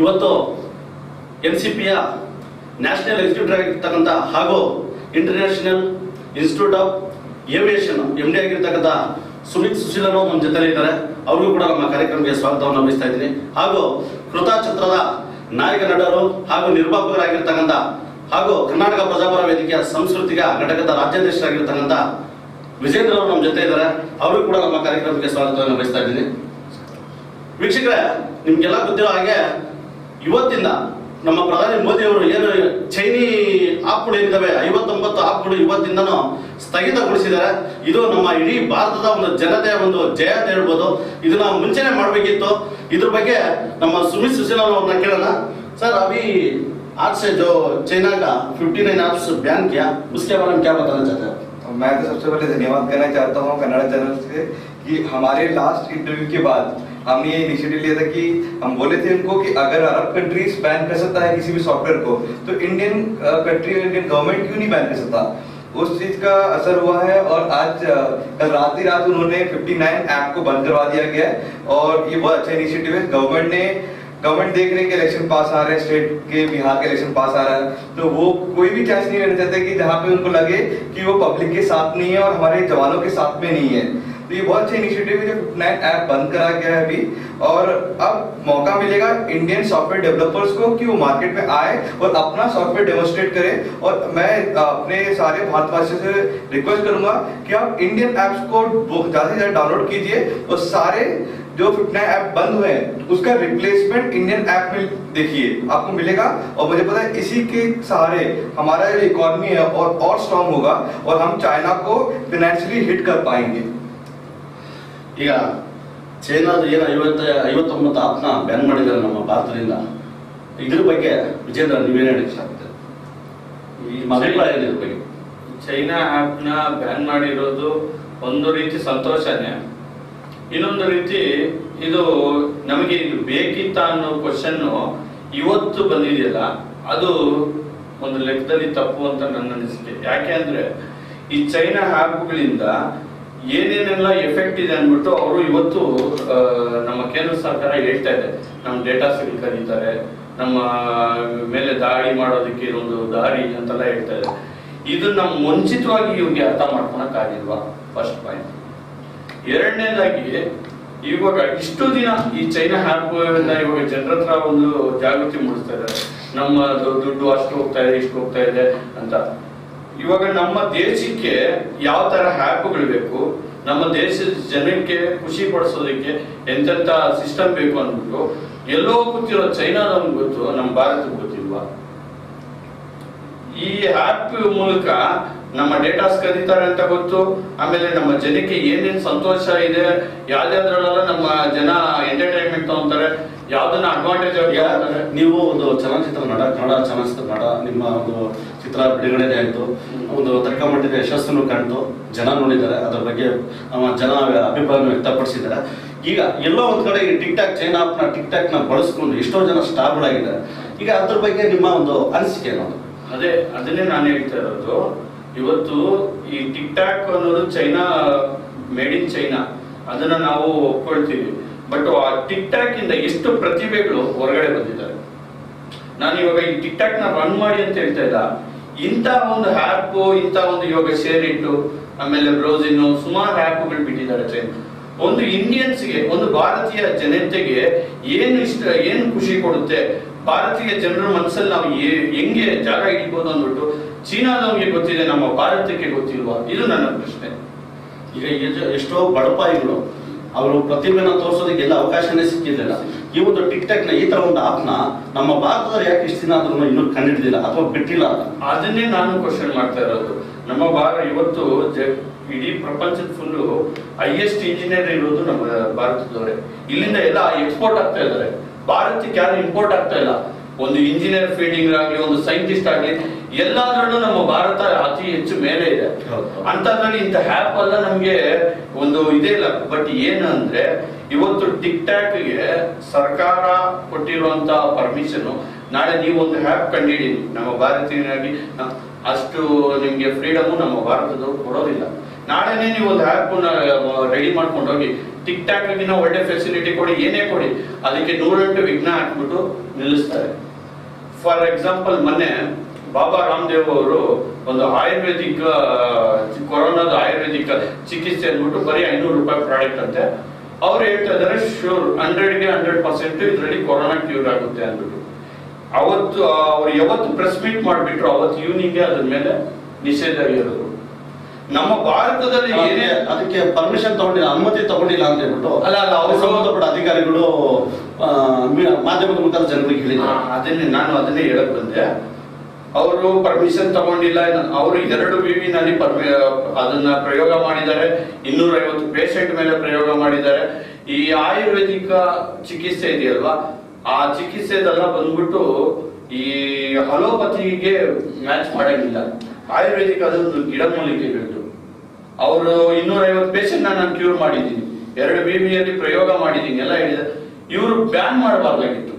ಇವತ್ತು NCPಯ national executive ಆಗಿರ್ತಕ್ಕಂಥ ಹಾಗೂ international institute of aviation MD ಆಗಿರ್ತಕ್ಕಂಥ ಸುಮಿತ್ ಸುಶೀಲರು ನಮ್ಮ ಜೊತೆ ಇದ್ದಾರೆ. ಅವ್ರಿಗೂ ಕೂಡ ನಮ್ಮ ಕಾರ್ಯಕ್ರಮಕ್ಕೆ ಸ್ವಾಗತವನ್ನು ವಹಿಸ್ತಾ ಇದ್ದೀನಿ. ಹಾಗೂ ಕೃತಾಚಿತ್ರದ ನಾಯಕ ನಟರು ಹಾಗೂ ನಿರ್ಮಾಪಕರಾಗಿರ್ತಕ್ಕಂಥ ಹಾಗೂ ಕರ್ನಾಟಕ ಪ್ರಜಾಪರ ವೇದಿಕೆಯ ಸಾಂಸ್ಕೃತಿಕ ಘಟಕದ ರಾಜ್ಯಾಧ್ಯಕ್ಷರಾಗಿರ್ತಕ್ಕಂಥ ವಿಜೇಂದ್ರ ಅವರು ನಮ್ಮ ಜೊತೆ ಇದ್ದಾರೆ. ಅವರು ಕೂಡ ನಮ್ಮ ಕಾರ್ಯಕ್ರಮಕ್ಕೆ ಸ್ವಾಗತವನ್ನು ವಹಿಸ್ತಾ ಇದ್ದೀನಿ. ವೀಕ್ಷಕರೇ, ನಿಮ್ಗೆಲ್ಲ ಗೊತ್ತಿರೋ ಹಾಗೆ ಇವತ್ತಿಂದ ನಮ್ಮ ಪ್ರಧಾನಿ ಮೋದಿ ಅವರು ಏನು ಚೈನೀ ಆಪ್ಗಳು ಏನಿದ್ದಾವೆ 59 ಆಪ್ಗಳು ಇವತ್ತಿಂದನೂ ಸ್ಥಗಿತಗೊಳಿಸಿದ್ದಾರೆ. ಇದು ನಮ್ಮ ಇಡೀ ಭಾರತದ ಒಂದು ಜನತೆಯ ಒಂದು ಜಯ ಅಂತ ಹೇಳ್ಬೋದು. ಇದನ್ನ ಮುಂಚೆನೆ ಮಾಡಬೇಕಿತ್ತು. ಇದ್ರ ಬಗ್ಗೆ ನಮ್ಮ ಸುಮಿತ್ ಸುಶೀಲ್ ಅವ್ರನ್ನ ಕೇಳೋಣ. सर, अभी आज से जो चाइना का 59 ऐप्स बैन किया, उसके बारे में क्या बताना चाहते हैं? मैं तो सबसे पहले धन्यवाद करना चाहता हूँ कन्नड़ चैनल से कि हमारे लास्ट इंटरव्यू के बाद हमने ये इनिशिएटिव लिया था कि हम बोले थे उनको कि अगर अरब कंट्रीज बैन कर सकता है किसी भी सॉफ्टवेयर को, तो इंडियन कंट्री और इंडियन गवर्नमेंट क्यों नहीं बैन कर सकता। उस चीज का असर हुआ है और आज कल रात ही रात उन्होंने 59 ऐप को बंद करवा दिया गया और ये बहुत अच्छा इनिशिएटिव है। गवर्नमेंट देख रहे हैं कि इलेक्शन पास आ रहे हैं, स्टेट के बिहार के इलेक्शन पास आ रहा है, तो वो कोई भी चांस नहीं लेना चाहते कि जहाँ पे उनको लगे कि वो पब्लिक के साथ नहीं है और हमारे जवानों के साथ में नहीं है। तो ये बहुत अच्छा इनिशिएटिव है जो 59 ऐप बंद करा गया है अभी, और अब मौका मिलेगा इंडियन सॉफ्टवेयर डेवलपर्स को कि वो मार्केट में आए और अपना सॉफ्टवेयर डेमोन्स्ट्रेट करें। और मैं अपने सारे भारतवासियों से रिक्वेस्ट करूंगा कि आप इंडियन ऐप्स को ज़्यादा से ज़्यादा डाउनलोड कीजिए और सारे जो 59 ऐप बंद हुए हैं उसका रिप्लेसमेंट इंडियन ऐप में देखिए, आपको मिलेगा। और मुझे पता है इसी के सहारे हमारा जो इकोनॉमी है और स्ट्रांग होगा और हम चाइना को फाइनेंशियली हिट कर पाएंगे। ಈಗ ಚೈನಾದ ಏನು 59 ಆಪ್ನ ಬ್ಯಾನ್ ಮಾಡಿದ್ದಾರೆ ನಮ್ಮ ಭಾರತದಿಂದ, ಇದ್ರ ಬಗ್ಗೆ ವಿಜೇಂದ್ರ ನೀವೇನು ಹೇಳಕ್ಕೆ ಸಾಧ್ಯ? ಈ ಅಭಿಪ್ರಾಯ ಇದ್ರ ಬಗ್ಗೆ? ಚೈನಾ ಆ್ಯಪ್ನ ಬ್ಯಾನ್ ಮಾಡಿರೋದು ಒಂದು ರೀತಿ ಸಂತೋಷನೇ, ಇನ್ನೊಂದು ರೀತಿ ಇದು ನಮಗೆ ಇದು ಬೇಕಿತ್ತ ಅನ್ನೋ ಕ್ವಶನ್ನು ಇವತ್ತು ಬಂದಿದೆಯಲ್ಲ, ಅದು ಒಂದು ಲೆಕ್ಕದಲ್ಲಿ ತಪ್ಪು ಅಂತ ನನ್ನ ಅನಿಸಿಕೆ. ಯಾಕೆ ಅಂದ್ರೆ ಈ ಚೈನಾ ಆ್ಯಪ್ಗಳಿಂದ ಏನೇನೆಲ್ಲ ಎಫೆಕ್ಟ್ ಇದೆ ಅಂದ್ಬಿಟ್ಟು ಅವರು ಇವತ್ತು ನಮ್ಮ ಕೇಂದ್ರ ಸರ್ಕಾರ ಹೇಳ್ತಾ ಇದೆ. ನಮ್ಮ ಡೇಟಾಸ್ಗಳು ಕರೀತಾರೆ, ನಮ್ಮ ಮೇಲೆ ದಾಳಿ ಮಾಡೋದಕ್ಕೆ ಇದೊಂದು ದಾರಿ ಅಂತೆಲ್ಲ ಹೇಳ್ತಾ ಇದೆ. ಇದನ್ನ ಮುಂಚಿತವಾಗಿ ಇವ್ರಿಗೆ ಅರ್ಥ ಮಾಡ್ಕೊಳಕ್ಕಾಗಿಲ್ವಾ? First point. ಎರಡನೇದಾಗಿ ಇವಾಗ ಇಷ್ಟು ದಿನ ಈ ಚೈನಾ ಆ್ಯಪ್ ಇವಾಗ ಜನರ ಹತ್ರ ಒಂದು ಜಾಗೃತಿ ಮೂಡಿಸ್ತಾ ಇದ್ದಾರೆ, ನಮ್ಮ ದುಡ್ಡು ಅಷ್ಟು ಹೋಗ್ತಾ ಇದೆ ಇಷ್ಟು ಹೋಗ್ತಾ ಇದೆ ಅಂತ. ಇವಾಗ ನಮ್ಮ ದೇಶಕ್ಕೆ ಯಾವ ತರ ಆ್ಯಪ್ಗಳು ಬೇಕು, ನಮ್ಮ ದೇಶದ ಜನಕ್ಕೆ ಖುಷಿ ಪಡಿಸೋದಕ್ಕೆ ಎಂತೆಂತ ಸಿಸ್ಟಮ್ ಬೇಕು ಅಂದ್ಬಿಟ್ಟು ಎಲ್ಲೋ ಗೊತ್ತಿರೋ ಚೈನಾದವ್ರಿಗೆ ಗೊತ್ತು, ನಮ್ಮ ಭಾರತಕ್ಕೆ ಗೊತ್ತಿಲ್ವಾ? ಈ ಆ್ಯಪ್ ಮೂಲಕ ನಮ್ಮ ಡೇಟಾಸ್ ಕರೀತಾರೆ ಅಂತ ಗೊತ್ತು, ಆಮೇಲೆ ನಮ್ಮ ಜನಕ್ಕೆ ಏನೇನು ಸಂತೋಷ ಇದೆ, ಯಾವ್ದಾದ್ರಲ್ಲೆಲ್ಲ ನಮ್ಮ ಜನ ಎಂಟರ್ಟೈನ್ಮೆಂಟ್ ತಗೊಂತಾರೆ, ಯಾವ್ದನ್ನ ಅಡ್ವಾಂಟೇಜ್ ಆಗಿ. ನೀವು ಒಂದು ಚಲನಚಿತ್ರ ನಟ, ಕನ್ನಡ ಚಲನಚಿತ್ರ ನಟ, ನಿಮ್ಮ ಒಂದು ಚಿತ್ರ ಬಿಡುಗಡೆ ಆಯಿತು, ಒಂದು ತಕ್ಕ ಮಟ್ಟಿನ ಯಶಸ್ಸನ್ನು ಕಾಣ್ತು, ಜನ ನೋಡಿದ್ದಾರೆ, ಅದರ ಬಗ್ಗೆ ಜನ ಅಭಿಪ್ರಾಯ ವ್ಯಕ್ತಪಡಿಸಿದ್ದಾರೆ. ಈಗ ಎಲ್ಲೋ ಒಂದ್ ಕಡೆ ಈ ಚೈನಾ ಆಪ್ನ ಟಿಕ್ಟಾಕ್ ನ ಬಳಸ್ಕೊಂಡು ಎಷ್ಟೋ ಜನ ಸ್ಟಾರ್ಗಳಾಗಿದ್ದಾರೆ. ಈಗ ಅದ್ರ ಬಗ್ಗೆ ನಿಮ್ಮ ಒಂದು ಅನಿಸಿಕೆ ಏನದು? ಅದನ್ನೇ ನಾನು ಹೇಳ್ತಾ ಇರೋದು. ಇವತ್ತು ಈ ಟಿಕ್ಟಾಕ್ ಅನ್ನೋದು ಚೈನಾ, ಮೇಡ್ ಇನ್ ಚೈನಾ, ಅದನ್ನ ನಾವು ಒಪ್ಕೊಳ್ತೀವಿ. ಬಟ್ ಆ ಟಿಕ್ಟಾಕ್ ಇಂದ ಎಷ್ಟು ಪ್ರತಿಭೆಗಳು ಹೊರಗಡೆ ಬಂದಿದ್ದಾರೆ. ನಾನು ಇವಾಗ ಈ ಟಿಕ್ಟಾಕ್ ನ ರನ್ ಮಾಡಿ ಅಂತ ಹೇಳ್ತಾ ಇಲ್ಲ, ಇಂಥ ಒಂದು ಆ್ಯಪ್, ಇಂಥ ಒಂದು ಇವಾಗ ಶೇರ್ ಇಟ್ಟು, ಆಮೇಲೆ ಬ್ರೌಸಿನ್, ಸುಮಾರು ಆ್ಯಪ್ಗಳು ಬಿಟ್ಟಿದ್ದಾರೆ ಚೈನಾ. ಒಂದು ಇಂಡಿಯನ್ಸ್ಗೆ, ಒಂದು ಭಾರತೀಯ ಜನತೆಗೆ ಏನು ಖುಷಿ ಕೊಡುತ್ತೆ, ಭಾರತೀಯ ಜನರ ಮನಸ್ಸಲ್ಲಿ ನಾವು ಹೆಂಗೆ ಜಾಗ ಹಿಡಿಬಹುದು ಅಂದ್ಬಿಟ್ಟು ಚೀನಾದವ್ರಿಗೆ ಗೊತ್ತಿದೆ, ನಮ್ಮ ಭಾರತಕ್ಕೆ ಗೊತ್ತಿಲ್ವಾ? ಇದು ನನ್ನ ಪ್ರಶ್ನೆ. ಈಗ ಎಷ್ಟೋ ಬಡಪಾಯಿಗಳು ಅವರು ಪ್ರತಿಭೆನ ತೋರಿಸೋದಕ್ಕೆ ಎಲ್ಲ ಅವಕಾಶನೇ ಸಿಕ್ಕಿರಲಿಲ್ಲ. ಈ ಒಂದು ಟಿಕ್ಟಾಕ್ ನ ಈ ತರ ಒಂದು ಆಪ್ನ ನಮ್ಮ ಭಾರತದಲ್ಲಿ ಯಾಕೆ ಇಷ್ಟು ದಿನ ಅದನ್ನು ಇನ್ನೂ ಕಂಡಿಡಿದಿಲ್ಲ ಅಥವಾ ಬಿಟ್ಟಿಲ್ಲ? ಅದನ್ನೇ ನಾನು ಕ್ವಶನ್ ಮಾಡ್ತಾ ಇರೋದು. ನಮ್ಮ ಇವತ್ತು ಇಡೀ ಪ್ರಪಂಚದ ಫುಲ್ಲು ಹೈಯೆಸ್ಟ್ ಇಂಜಿನಿಯರ್ ಇರೋದು ನಮ್ಮ ಭಾರತದವರೇ. ಇಲ್ಲಿಂದ ಎಲ್ಲ ಎಕ್ಸ್ಪೋರ್ಟ್ ಆಗ್ತಾ ಇದ್ದಾರೆ, ಭಾರತಕ್ಕೆ ಯಾರು ಇಂಪೋರ್ಟ್ ಆಗ್ತಾ ಇಲ್ಲ. ಒಂದು ಇಂಜಿನಿಯರ್ ಫೀಲ್ಡಿಂಗ್ ಆಗಲಿ, ಒಂದು ಸೈಂಟಿಸ್ಟ್ ಆಗಲಿ, ಎಲ್ಲಾದ್ರಲ್ಲೂ ನಮ್ಮ ಭಾರತ ಅತಿ ಹೆಚ್ಚು ಮೇಲೆ ಇದೆ. ಅಂತದ್ರಲ್ಲಿ ಇಂಥ ಆ್ಯಪ್ ಎಲ್ಲ ನಮ್ಗೆ ಒಂದು ಇದೇ ಇಲ್ಲ. ಬಟ್ ಏನಂದ್ರೆ ಇವತ್ತು ಟಿಕ್ಟಾಕ್ಗೆ ಸರ್ಕಾರ ಕೊಟ್ಟಿರುವಂತ ಪರ್ಮಿಷನ್ ನಾಳೆ ನೀವು ಒಂದು ಹ್ಯಾಪ್ ಕಂಡಿಡೀರಿ, ನಮ್ಮ ಭಾರತೀಯನಾಗಿ ಅಷ್ಟು ನಿಮಗೆ ಫ್ರೀಡಮು ನಮ್ಮ ಭಾರತದವ್ರು ಕೊಡೋದಿಲ್ಲ. ನಾಳೆನೇ ನೀವು ಒಂದು ಹ್ಯಾಪ್ ರೆಡಿ ಮಾಡ್ಕೊಂಡು ಹೋಗಿ, ಟಿಕ್ ಟಾಕ್ಗಿನ ಒಳ್ಳೆ ಫೆಸಿಲಿಟಿ ಕೊಡಿ, ಏನೇ ಕೊಡಿ, ಅದಕ್ಕೆ 108 ವಿಘ್ನ ಹಾಕ್ಬಿಟ್ಟು ನಿಲ್ಲಿಸ್ತಾರೆ. ಫಾರ್ ಎಕ್ಸಾಂಪಲ್, ಮೊನ್ನೆ ಬಾಬಾ ರಾಮದೇವ್ ಅವರು ಒಂದು ಆಯುರ್ವೇದಿಕ್ ಕೊರೋನಾದ ಆಯುರ್ವೇದಿಕ್ ಚಿಕಿತ್ಸೆ ಅಂದ್ಬಿಟ್ಟು ಬರೀ 500 ರೂಪಾಯಿ ಪ್ರಾಡಕ್ಟ್ ಅಂತೆ. ಅವ್ರು ಹೇಳ್ತಾ ಇದ್ದಾರೆ ಶೂರ್ 100ಗೆ 100% ಇದರಲ್ಲಿ ಕೊರೋನಾ ಕ್ಯೂರ್ ಆಗುತ್ತೆ ಅಂದ್ಬಿಟ್ಟು. ಅವತ್ತು ಅವ್ರು ಯಾವತ್ತು ಪ್ರೆಸ್ ಮೀಟ್ ಮಾಡಿಬಿಟ್ರು ಅವತ್ತು ಈವ್ನಿಂಗ್ಗೆ ಅದ್ರ ಮೇಲೆ ನಿಷೇಧ ಇರೋದು. ನಮ್ಮ ಭಾರತದಲ್ಲಿ ಏನೇ ಅದಕ್ಕೆ ಪರ್ಮಿಷನ್ ತಗೊಂಡಿಲ್ಲ, ಅನುಮತಿ ತಗೊಂಡಿಲ್ಲ ಅಂತ ಹೇಳ್ಬಿಟ್ಟು ಅವ್ರು ಸಂಬಂಧಪಟ್ಟ ಅಧಿಕಾರಿಗಳು ಮಾಧ್ಯಮದ ಮುಖಾಂತರ ಜನರಿಗೆ ಹೇಳಿದ್ರು. ಅದನ್ನೇ ಹೇಳಕ್ ಬಂದೆ. ಅವರು ಪರ್ಮಿಷನ್ ತಗೊಂಡಿಲ್ಲ. ಅವರು 2 ವಿವಿನಲ್ಲಿ ಅದನ್ನ ಪ್ರಯೋಗ ಮಾಡಿದ್ದಾರೆ. 250 ಪೇಷಂಟ್ ಮೇಲೆ ಪ್ರಯೋಗ ಮಾಡಿದ್ದಾರೆ. ಈ ಆಯುರ್ವೇದಿಕ ಚಿಕಿತ್ಸೆ ಇದೆಯಲ್ವಾ, ಆ ಚಿಕಿತ್ಸೆದೆಲ್ಲ ಬಂದ್ಬಿಟ್ಟು ಈ ಅಲೋಪತಿಗೆ ಮ್ಯಾಚ್ ಮಾಡಂಗಿಲ್ಲ. ಆಯುರ್ವೇದಿಕ್ ಅದೊಂದು ಗಿಡಮೂಲಿಕೆಗಳು. ಅವರು 250 ಪೇಷಂಟ್ ನಾನು ಕ್ಯೂರ್ ಮಾಡಿದ್ದೀನಿ, 2 ವಿವಿಯಲ್ಲಿ ಪ್ರಯೋಗ ಮಾಡಿದ್ದೀನಿ ಎಲ್ಲ ಹೇಳಿದ್ದಾರೆ. ಇವರು ಬ್ಯಾನ್ ಮಾಡಬಾರ್ದಾಗಿತ್ತು.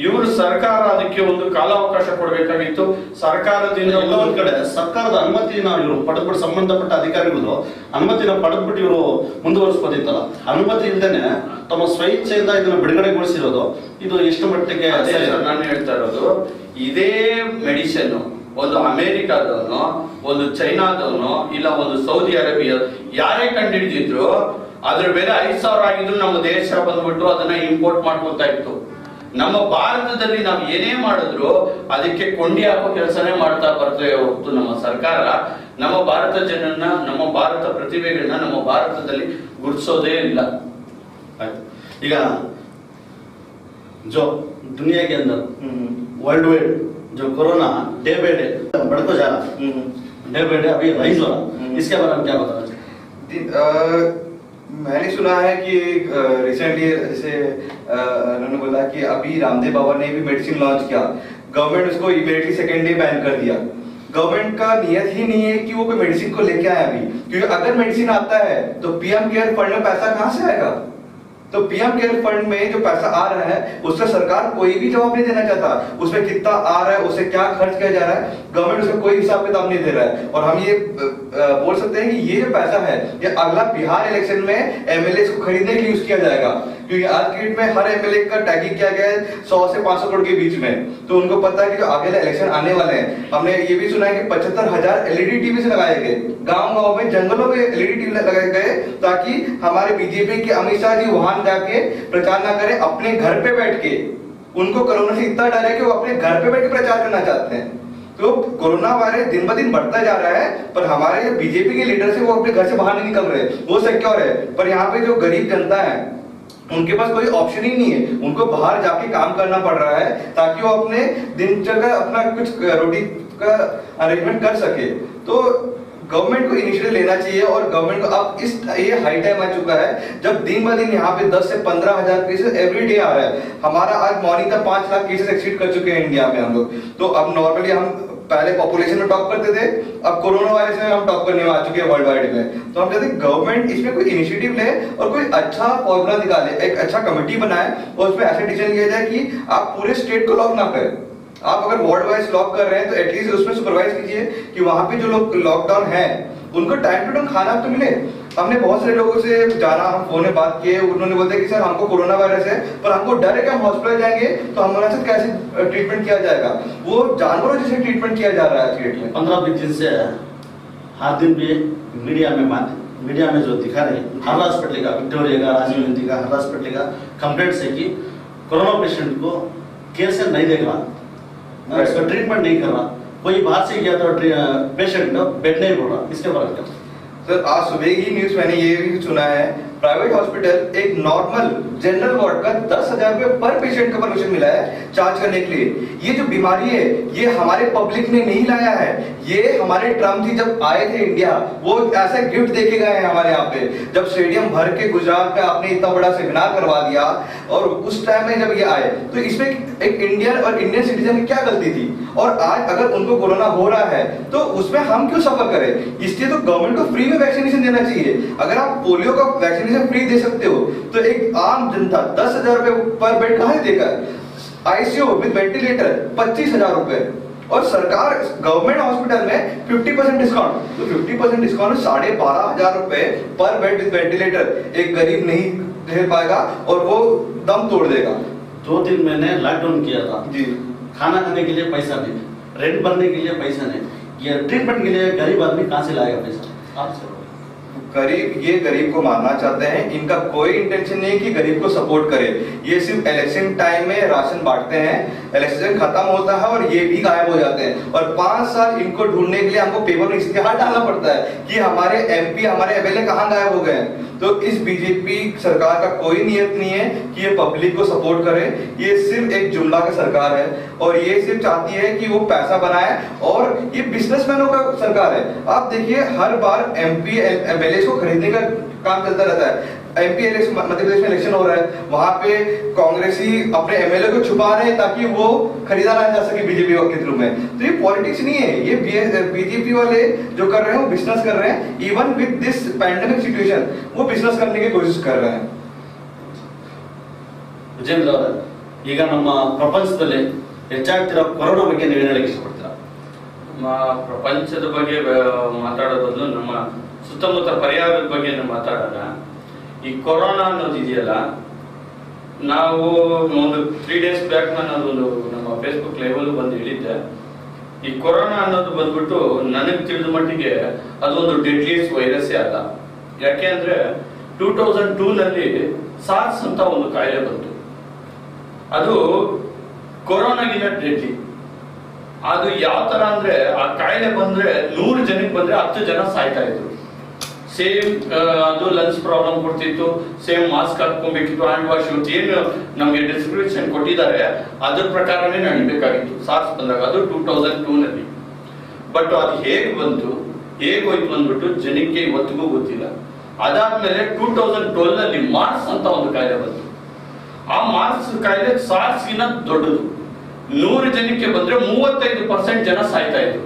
ಇವರು ಸರ್ಕಾರ ಅದಕ್ಕೆ ಒಂದು ಕಾಲಾವಕಾಶ ಕೊಡಬೇಕಾಗಿತ್ತು. ಸರ್ಕಾರದಿಂದ ಒಂದ್ ಕಡೆ ಸರ್ಕಾರದ ಅನುಮತಿನ ಇವರು ಪಡೆದ್ಬಿಟ್ಟು, ಸಂಬಂಧಪಟ್ಟ ಅಧಿಕಾರಿಗಳು ಅನುಮತಿನ ಪಡೆದ್ಬಿಟ್ಟು ಇವರು ಮುಂದುವರಿಸಬಹುದಿತ್ತಲ್ಲ. ಅನುಮತಿ ಇಲ್ದೇನೆ ತಮ್ಮ ಸ್ವಇಚ್ಛೆಯಿಂದ ಇದನ್ನ ಬಿಡುಗಡೆಗೊಳಿಸಿರೋದು ಇದು ಎಷ್ಟು ಮಟ್ಟಿಗೆ? ನಾನು ಹೇಳ್ತಾ ಇರೋದು, ಇದೇ ಮೆಡಿಸಿನ್ ಒಂದು ಅಮೆರಿಕಾದವನು, ಒಂದು ಚೈನಾದವನು, ಇಲ್ಲ ಒಂದು ಸೌದಿ ಅರೇಬಿಯಾ ಯಾರೇ ಕಂಡುಹಿಡಿದಿದ್ರು ಅದ್ರ ಬೆಲೆ 5,000 ಆಗಿದ್ರು ನಮ್ಮ ದೇಶ ಬಂದ್ಬಿಟ್ಟು ಅದನ್ನ ಇಂಪೋರ್ಟ್ ಮಾಡ್ಕೊತಾ ಇತ್ತು. ನಮ್ಮ ಭಾರತದಲ್ಲಿ ನಾವು ಏನೇ ಮಾಡಿದ್ರು ಅದಕ್ಕೆ ಕೊಂಡಿ ಹಾಕೋ ಕೆಲಸನೇ ಮಾಡ್ತಾ ಬರ್ತೇವೆ ಹೊರತು ನಮ್ಮ ಸರ್ಕಾರ ನಮ್ಮ ಭಾರತ ಜನನ್ನ, ನಮ್ಮ ಭಾರತ ಪ್ರತಿಭೆಗಳನ್ನ ನಮ್ಮ ಭಾರತದಲ್ಲಿ ಗುರುತಿಸೋದೇ ಇಲ್ಲ. ಈಗ जो दुनिया के अंदर वर्ल्ड वाइड जो कोरोना डे बाय डे बढ़ता जा रहा है, डे बाय डे अभी राइज हो रहा है, इसके बारे में क्या बताना चाहिए? मैंने सुना है कि रिसेंटली जैसे उन्होंने बोला कि अभी रामदेव बाबा ने भी मेडिसिन लॉन्च किया, गवर्नमेंट उसको इमीडिएटली सेकेंड डे बैन कर दिया। गवर्नमेंट का नियत ही नहीं है कि वो कोई मेडिसिन को लेके आए अभी, क्योंकि अगर मेडिसिन आता है तो पीएम केयर फंड में पैसा कहां से आएगा? तो पीएम केयर फंड में जो पैसा आ रहा है उससे सरकार कोई भी जवाब नहीं देना चाहता। उसमें कितना आ रहा है, उससे क्या खर्च किया जा रहा है, गवर्नमेंट उसका कोई हिसाब किताब नहीं दे रहा है। और हम ये बोल सकते हैं कि ये जो पैसा है ये अगला बिहार इलेक्शन में एमएलए को खरीदने के लिए यूज किया जाएगा, क्योंकि आज की डेट में हर एमएलए का टैगिंग किया गया है 100 से 500 करोड़ के बीच में। तो उनको पता है कि जो आगे इलेक्शन आने वाले हैं, हमने ये भी सुना है कि 75,000 एलईडी टीवी से लगाए गए, गांव-गांव में जंगलों में एलईडी टीवी लगाए गए, ताकि हमारे बीजेपी के अमित शाह जी वहां जाके प्रचार ना करें, अपने घर पे बैठ के। उनको कोरोना से इतना डर है कि वो अपने घर पे बैठ के प्रचार करना चाहते हैं। तो कोरोना वायरस दिन ब दिन बढ़ता जा रहा है, पर हमारे जो बीजेपी के लीडर है वो अपने घर से बाहर नहीं निकल रहे, वो सिक्योर है। पर यहाँ पे जो गरीब जनता है उनके पास कोई ऑप्शन ही नहीं है, उनको बाहर जाके काम करना पड़ रहा है ताकि वो अपने दिनचर्या अपना कुछ रोटी का अरेंजमेंट कर सके। तो गवर्नमेंट को इनिशिएटिव लेना चाहिए, और गवर्नमेंट को अब ये हाई टाइम आ चुका है जब दिन ब दिन यहाँ पे 10 से 15,000 केसेस एवरी डे आ रहा है। हमारा आज मॉर्निंग तक 5 लाख केसेस एक्सीड कर चुके हैं इंडिया में हम लोग। तो अब नॉर्मली हम पहले पॉपुलेशन में टॉप करते थे, अब कोरोना वायरस में हम टॉप करने में आ चुके हैं वर्ल्ड वाइड में। तो हम चाहते हैं गवर्नमेंट इसमें कोई इनिशिएटिव ले और कोई अच्छा फॉर्मूला निकाले, एक अच्छा कमेटी बनाए और उसमें ऐसा डिसीजन लिया जाए कि आप पूरे स्टेट को लॉक ना करें। आप अगर वार्ड वाइज लॉक कर रहे हैं तो एटलीस्ट उसमें सुपरवाइज कीजिए कि वहां पे जो लोग लॉकडाउन है उनको टाइम टू टाइम खाना तो मिले। हमने बहुत सारे लोगों से जाना, हम फोन में बात किए, उन्होंने बोलते कि सर हमको कोरोना वायरस है, पर हमको डर है कि हम हॉस्पिटल जाएंगे तो हमारे साथ कैसे ट्रीटमेंट किया जाएगा। वो जानवरों जैसे ट्रीटमेंट किया जा रहा है आज की डेट में। 15-20 दिन से हर दिन भी मीडिया में जो दिखा रहे हैं, हर हॉस्पिटल का, विक्टोरिया का, राजीव गांधी का, हर हॉस्पिटल का कंप्लेंट्स है कि कोरोना पेशेंट को केयर से नहीं देख रहा, उसका ट्रीटमेंट नहीं कर रहा, कोई बाहर से गया तो पेशेंट बेड नहीं बोल रहा, इसके बारे में? सर आज सुबह ही न्यूज मैंने ये भी सुना है, प्राइवेट हॉस्पिटल एक नॉर्मल जनरल वार्ड का 10,000 रुपए पर पेशेंट का परमिशन मिला है चार्ज करने के लिए। ये जो बीमारी है ये हमारे पब्लिक ने नहीं लाया है, ये हमारे ट्रम्प जी जब आए थे इंडिया वो ऐसा गिफ्ट देके गए हैं हमारे यहाँ पे, जब स्टेडियम भर के गुजरात में आपने इतना बड़ा सेमिनार करवा दिया, और उस टाइम में जब ये आए तो इसमें एक इंडियन और इंडियन सिटीजन की क्या गलती थी? और आज अगर उनको कोरोना हो रहा है तो उसमें हम क्यों सफर करें? इसलिए तो गवर्नमेंट को फ्री में वैक्सीनेशन देना चाहिए। अगर आप पोलियो का वैक्सीनेशन फ्री दे सकते हो तो एक आम जनता 10,000 रुपए पर बेड कहां से देगा? आईसीयू विद वेंटिलेटर 25,000 रुपए, और सरकार गवर्नमेंट हॉस्पिटल में 50% डिस्काउंट। तो 50% डिस्काउंट 12,500 रुपए पर बेड विद वेंटिलेटर एक गरीब नहीं दे पाएगा और वो दम तोड़ देगा। 2-3 महीने लॉकडाउन किया था जी, खाना खाने के लिए पैसा नहीं, रेंट भरने के लिए पैसा नहीं, ये ट्रीटमेंट के लिए गरीब आदमी कहाँ से लाएगा पैसा? आपसे गरीब को मारना चाहते हैं। इनका कोई इंटेंशन नहीं है कि गरीब को सपोर्ट करे। ये सिर्फ इलेक्शन टाइम में राशन बांटते हैं, इलेक्शन खत्म होता है और ये भी गायब हो जाते हैं। और 5 साल इनको ढूंढने के लिए हमको पेपर में इश्तिहार डालना पड़ता है कि हमारे एमपी, हमारे एमएलए कहाँ गायब हो गए हैं। तो इस बीजेपी सरकार का कोई नियत नहीं है कि ये पब्लिक को सपोर्ट करे। ये सिर्फ एक जुमला का सरकार है और ये सिर्फ चाहती है कि वो पैसा बनाए, और ये बिजनेसमैनों का सरकार है। आप देखिए हर बार एमपी एमएलए को खरीदने का काम चलता रहता है। एमपी इलेक्शन, मध्य प्रदेश में इलेक्शन हो रहा है, वहां पे कांग्रेसी अपने एमएलए को छुपा रहे हैं ताकि वो खरीदा ना जा सके बीजेपी के थ्रू में। तो ये पॉलिटिक्स नहीं है, ये बीजेपी वाले जो कर रहे हैं वो बिजनेस कर रहे हैं। Even with this pandemic situation वो बिजनेस करने की कोशिश कर रहे हैं। ವಿಜೇಂದ್ರ ಅವರೇ, ಈಗ ನಮ್ಮ ಪ್ರಪಂಚದಲ್ಲಿ ಹೆಚ್ಚಾಗ್ತಿರೋ ಕೊರೋನಾ ಬಗ್ಗೆ ನೀವೇನು ಹೇಳಕ್ಕೆ ಇಷ್ಟಪಡ್ತೀರಾ? ನಮ್ಮ ಪ್ರಪಂಚದ ಬಗ್ಗೆ ಮಾತಾಡೋ ಬದಲು ನಮ್ಮ ಸುತ್ತಮುತ್ತ ಪರ್ಯಾವರಣದ ಬಗ್ಗೆ ಮಾತಾಡೋಣ. ಈ ಕೊರೋನಾ ಅನ್ನೋದು ಇದೆಯಲ್ಲ, ನಾವು ಒಂದು 3 days ಬ್ಯಾಕ್ ನಾನು ಅದೊಂದು ನಮ್ಮ ಫೇಸ್ಬುಕ್ ಲೈವಲ್ಲೂ ಬಂದು ಹೇಳಿದ್ದೆ. ಈ ಕೊರೋನಾ ಅನ್ನೋದು ಬಂದ್ಬಿಟ್ಟು ನನಗೆ ತಿಳಿದ ಮಟ್ಟಿಗೆ ಅದೊಂದು ಡೆಡ್ಲಿಯಸ್ಟ್ ವೈರಸ್ಸೇ ಅಲ್ಲ. ಯಾಕೆ ಅಂದ್ರೆ 2002 ನಲ್ಲಿ ಸಾರ್ಸ್ ಅಂತ ಒಂದು ಕಾಯಿಲೆ ಬಂತು. ಅದು ಕೊರೋನಾಗಿನ ಡೆಡ್ಲಿ. ಅದು ಯಾವ ತರ ಅಂದ್ರೆ ಆ ಕಾಯಿಲೆ ಬಂದ್ರೆ 100 ಜನಕ್ಕೆ ಬಂದ್ರೆ 10 ಜನ ಸಾಯ್ತಾ ಇದ್ರು. ಸೇಮ್ ಅದು ಲಂಗ್ಸ್ ಪ್ರಾಬ್ಲಮ್ ಕೊಡ್ತಿತ್ತು, ಸೇಮ್ ಮಾಸ್ಕ್ ಹಾಕೊಬೇಕಿತ್ತು, ಹ್ಯಾಂಡ್ ವಾಶ್ ಏನು ನಮ್ಗೆ ಡಿಸ್ಕ್ರಿಪ್ಷನ್ ಕೊಟ್ಟಿದ್ದಾರೆ ಅದ್ರ ಪ್ರಕಾರನೇ ನಡಿಬೇಕಾಗಿತ್ತು ಸಾರ್ಸ್ ಬಂದಾಗ. ಅದು 2002 ನಲ್ಲಿ. ಬಟ್ ಅದು ಹೇಗೆ ಬಂತು, ಹೇಗೆ ಹೋಯ್ತು ಅಂದ್ಬಿಟ್ಟು ಜನಕ್ಕೆ ಇವತ್ತಿಗೂ ಗೊತ್ತಿಲ್ಲ. ಅದಾದ್ಮೇಲೆ 2012 ನಲ್ಲಿ ಮಾರ್ಸ್ ಅಂತ ಒಂದು ಕಾಯಿಲೆ ಬಂತು. ಆ ಮಾರ್ಸ್ ಕಾಯಿಲೆ ಸಾರ್ಸ್ ಗಿನ ದೊಡ್ಡದು. 100 ಜನಕ್ಕೆ ಬಂದ್ರೆ 35% ಜನ ಸಾಯ್ತಾ ಇದ್ರು.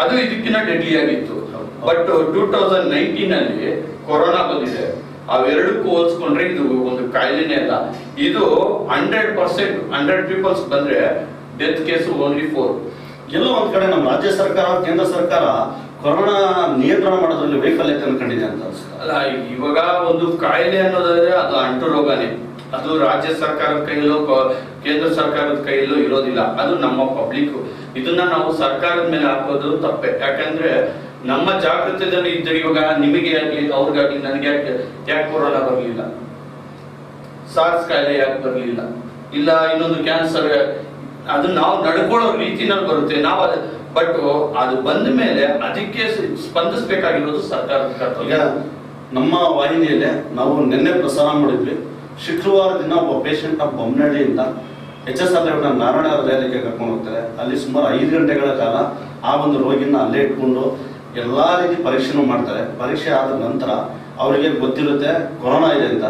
ಅದು ಇದಕ್ಕಿಂತ ಡೆಡ್ಲಿ ಆಗಿತ್ತು. ಬಟ್ 2019 ನಲ್ಲಿ ಕೊರೋನಾ ಬಂದಿದೆ. ಅವೆರಡಕ್ಕೂ ಹೋಲಿಸ್ಕೊಂಡ್ರೆ ಇದು ಒಂದು ಕಾಯಿಲೆನೇ ಅಲ್ಲ. ಇದು 100%, 100 ಪೀಪಲ್ಸ್ ಬಂದ್ರೆ ಡೆತ್ ಕೇಸ್ ಓನ್ಲಿ 4. ಎಲ್ಲೋ ಒಂದ್ ಕಡೆ ನಮ್ಮ ರಾಜ್ಯ ಸರ್ಕಾರ, ಕೇಂದ್ರ ಸರ್ಕಾರ ಕೊರೋನಾ ನಿಯಂತ್ರಣ ಮಾಡೋದ್ರಲ್ಲಿ ವೈಫಲ್ಯತೆಯನ್ನು ಕಂಡಿದೆ ಅಂತ ಅನ್ಸುತ್ತೆ. ಅಲ್ಲ, ಇವಾಗ ಒಂದು ಕಾಯಿಲೆ ಅನ್ನೋದಾದ್ರೆ ಅದು ಅಂಟು ರೋಗನೇ. ಅದು ರಾಜ್ಯ ಸರ್ಕಾರದ ಕೈಯಲ್ಲೋ ಕೇಂದ್ರ ಸರ್ಕಾರದ ಕೈಯಲ್ಲೋ ಇರೋದಿಲ್ಲ. ಅದು ನಮ್ಮ ಪಬ್ಲಿಕ್. ಇದನ್ನ ನಾವು ಸರ್ಕಾರದ ಮೇಲೆ ಹಾಕೋದು ತಪ್ಪೆ. ಯಾಕಂದ್ರೆ ನಮ್ಮ ಜಾಗೃತದಲ್ಲಿ ಇದ್ದರೆ ಇವಾಗ ನಿಮಗೆ ಆಗ್ಲಿ, ಅವ್ರಿಗಾಗ್ಲಿ, ನನಗೆ ಯಾಕೆ ಕೊರೋನಾ ಬರಲಿಲ್ಲ, ಸಾರ್ಸ್ ಕಾಯಿಲೆ ಯಾಕೆ ಬರಲಿಲ್ಲ, ಇಲ್ಲ ಇನ್ನೊಂದು ಕ್ಯಾನ್ಸರ್, ಅದು ನಾವು ನಡ್ಕೊಳ್ಳೋ ರೀತಿನಲ್ಲಿ ಬರುತ್ತೆ. ನಾವು ಬಟ್ ಅದು ಬಂದ ಮೇಲೆ ಅದಕ್ಕೆ ಸ್ಪಂದಿಸಬೇಕಾಗಿರೋದು ಸರ್ಕಾರದ ಕರ್ತವ್ಯ. ಈಗ ನಮ್ಮ ವಾಹಿನಿಯಲ್ಲೇ ನಾವು ನಿನ್ನೆ ಪ್ರಸಾರ ಮಾಡಿದ್ವಿ. ಶುಕ್ರವಾರ ದಿನ ಒಬ್ಬ ಪೇಷಂಟ್ ಬೊಮ್ಮನಹಳ್ಳಿಯಿಂದ HSR ನಾರಾಯಣ ಹೃದಯಕ್ಕೆ ಕರ್ಕೊಂಡು ಹೋಗ್ತಾರೆ. ಅಲ್ಲಿ ಸುಮಾರು 5 ಗಂಟೆಗಳ ಕಾಲ ಆ ಒಂದು ರೋಗಿನ ಅಲ್ಲೇ ಇಟ್ಕೊಂಡು ಎಲ್ಲಾ ರೀತಿ ಪರೀಕ್ಷೆನೂ ಮಾಡ್ತಾರೆ. ಪರೀಕ್ಷೆ ಆದ ನಂತರ ಅವರಿಗೆ ಗೊತ್ತಿರುತ್ತೆ ಕೊರೋನಾ ಇದೆ ಅಂತ.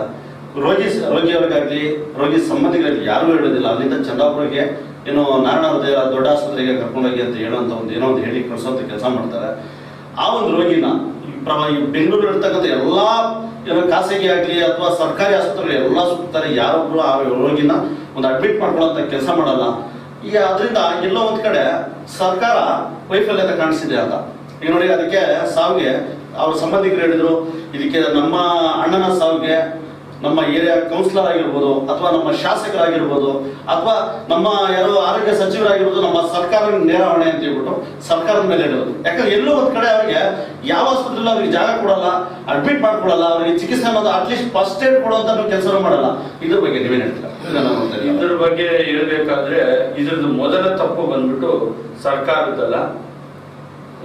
ರೋಗಿಯವರಿಗಾಗ್ಲಿ, ರೋಗಿ ಸಂಬಂಧಿಕರಾಗಲಿ ಯಾರಿಗೂ ಹೇಳೋದಿಲ್ಲ. ಅಲ್ಲಿಂದ ಚಂದಾಪುರಕ್ಕೆ ಏನೋ ನಾರಾಯಣ ಹೃದಯ ದೊಡ್ಡ ಆಸ್ಪತ್ರೆಗೆ ಕರ್ಕೊಂಡೋಗಿ ಅಂತ ಹೇಳೋಂಥ ಏನೋ ಒಂದು ಹೇಳಿ ಕಳಿಸೋಂಥ ಕೆಲಸ ಮಾಡ್ತಾರೆ. ಆ ಒಂದು ರೋಗಿನ ಈ ಬೆಂಗಳೂರು ಇರ್ತಕ್ಕಂಥ ಎಲ್ಲಾ ಖಾಸಗಿ ಆಗ್ಲಿ ಅಥವಾ ಸರ್ಕಾರಿ ಆಸ್ಪತ್ರೆಗಳು ಎಲ್ಲ ಸುತ್ತಾರೆ. ಯಾರೊಬ್ರು ಆ ರೋಗಿನ ಒಂದು ಅಡ್ಮಿಟ್ ಮಾಡ್ಕೊಳ್ಳೋಂಥ ಕೆಲಸ ಮಾಡಲ್ಲ. ಈಗ ಅದರಿಂದ ಎಲ್ಲೋ ಒಂದ್ ಕಡೆ ಸರ್ಕಾರ ವೈಫಲ್ಯತೆ ಕಾಣಿಸಿದೆ ಅಂತ. ಈಗ ನೋಡಿ, ಅದಕ್ಕೆ ಸಾವಿಗೆ ಅವ್ರ ಸಂಬಂಧಿಕರು ಹೇಳಿದ್ರು, ಇದಕ್ಕೆ ನಮ್ಮ ಅಣ್ಣನ ಸಾವಿಗೆ ನಮ್ಮ ಏರಿಯಾ ಕೌನ್ಸಿಲರ್ ಆಗಿರ್ಬೋದು, ಅಥವಾ ನಮ್ಮ ಶಾಸಕರಾಗಿರ್ಬೋದು, ಅಥವಾ ನಮ್ಮ ಯಾರೋ ಆರೋಗ್ಯ ಸಚಿವರಾಗಿರ್ಬೋದು, ನಮ್ಮ ಸರ್ಕಾರ ನೇರ ಹೊಣೆ ಅಂತ ಹೇಳ್ಬಿಟ್ಟು ಸರ್ಕಾರದ ಮೇಲೆ ಇಡೋದು. ಯಾಕಂದ್ರೆ ಎಲ್ಲೋ ಒಂದ್ ಕಡೆ ಅವರಿಗೆ ಯಾವ ಆಸ್ಪತ್ರೆಯಲ್ಲಿ ಅವ್ರಿಗೆ ಜಾಗ ಕೊಡಲ್ಲ, ಅಡ್ಮಿಟ್ ಮಾಡ್ಕೊಡಲ್ಲ, ಅವರಿಗೆ ಚಿಕಿತ್ಸೆ ಅನ್ನೋದು ಅಟ್ಲೀಸ್ಟ್ ಫಸ್ಟ್ ಏಡ್ ಕೊಡುವಂತ ಕೆಲಸ ಮಾಡಲ್ಲ. ಇದ್ರ ಬಗ್ಗೆ ನೀವೇನ್ ಹೇಳ್ತೀರಾ? ಇದ್ರ ಬಗ್ಗೆ ಹೇಳ್ಬೇಕಾದ್ರೆ ಇದ್ರದ್ದು ಮೊದಲ ತಪ್ಪು ಬಂದ್ಬಿಟ್ಟು ಸರ್ಕಾರದಲ್ಲ,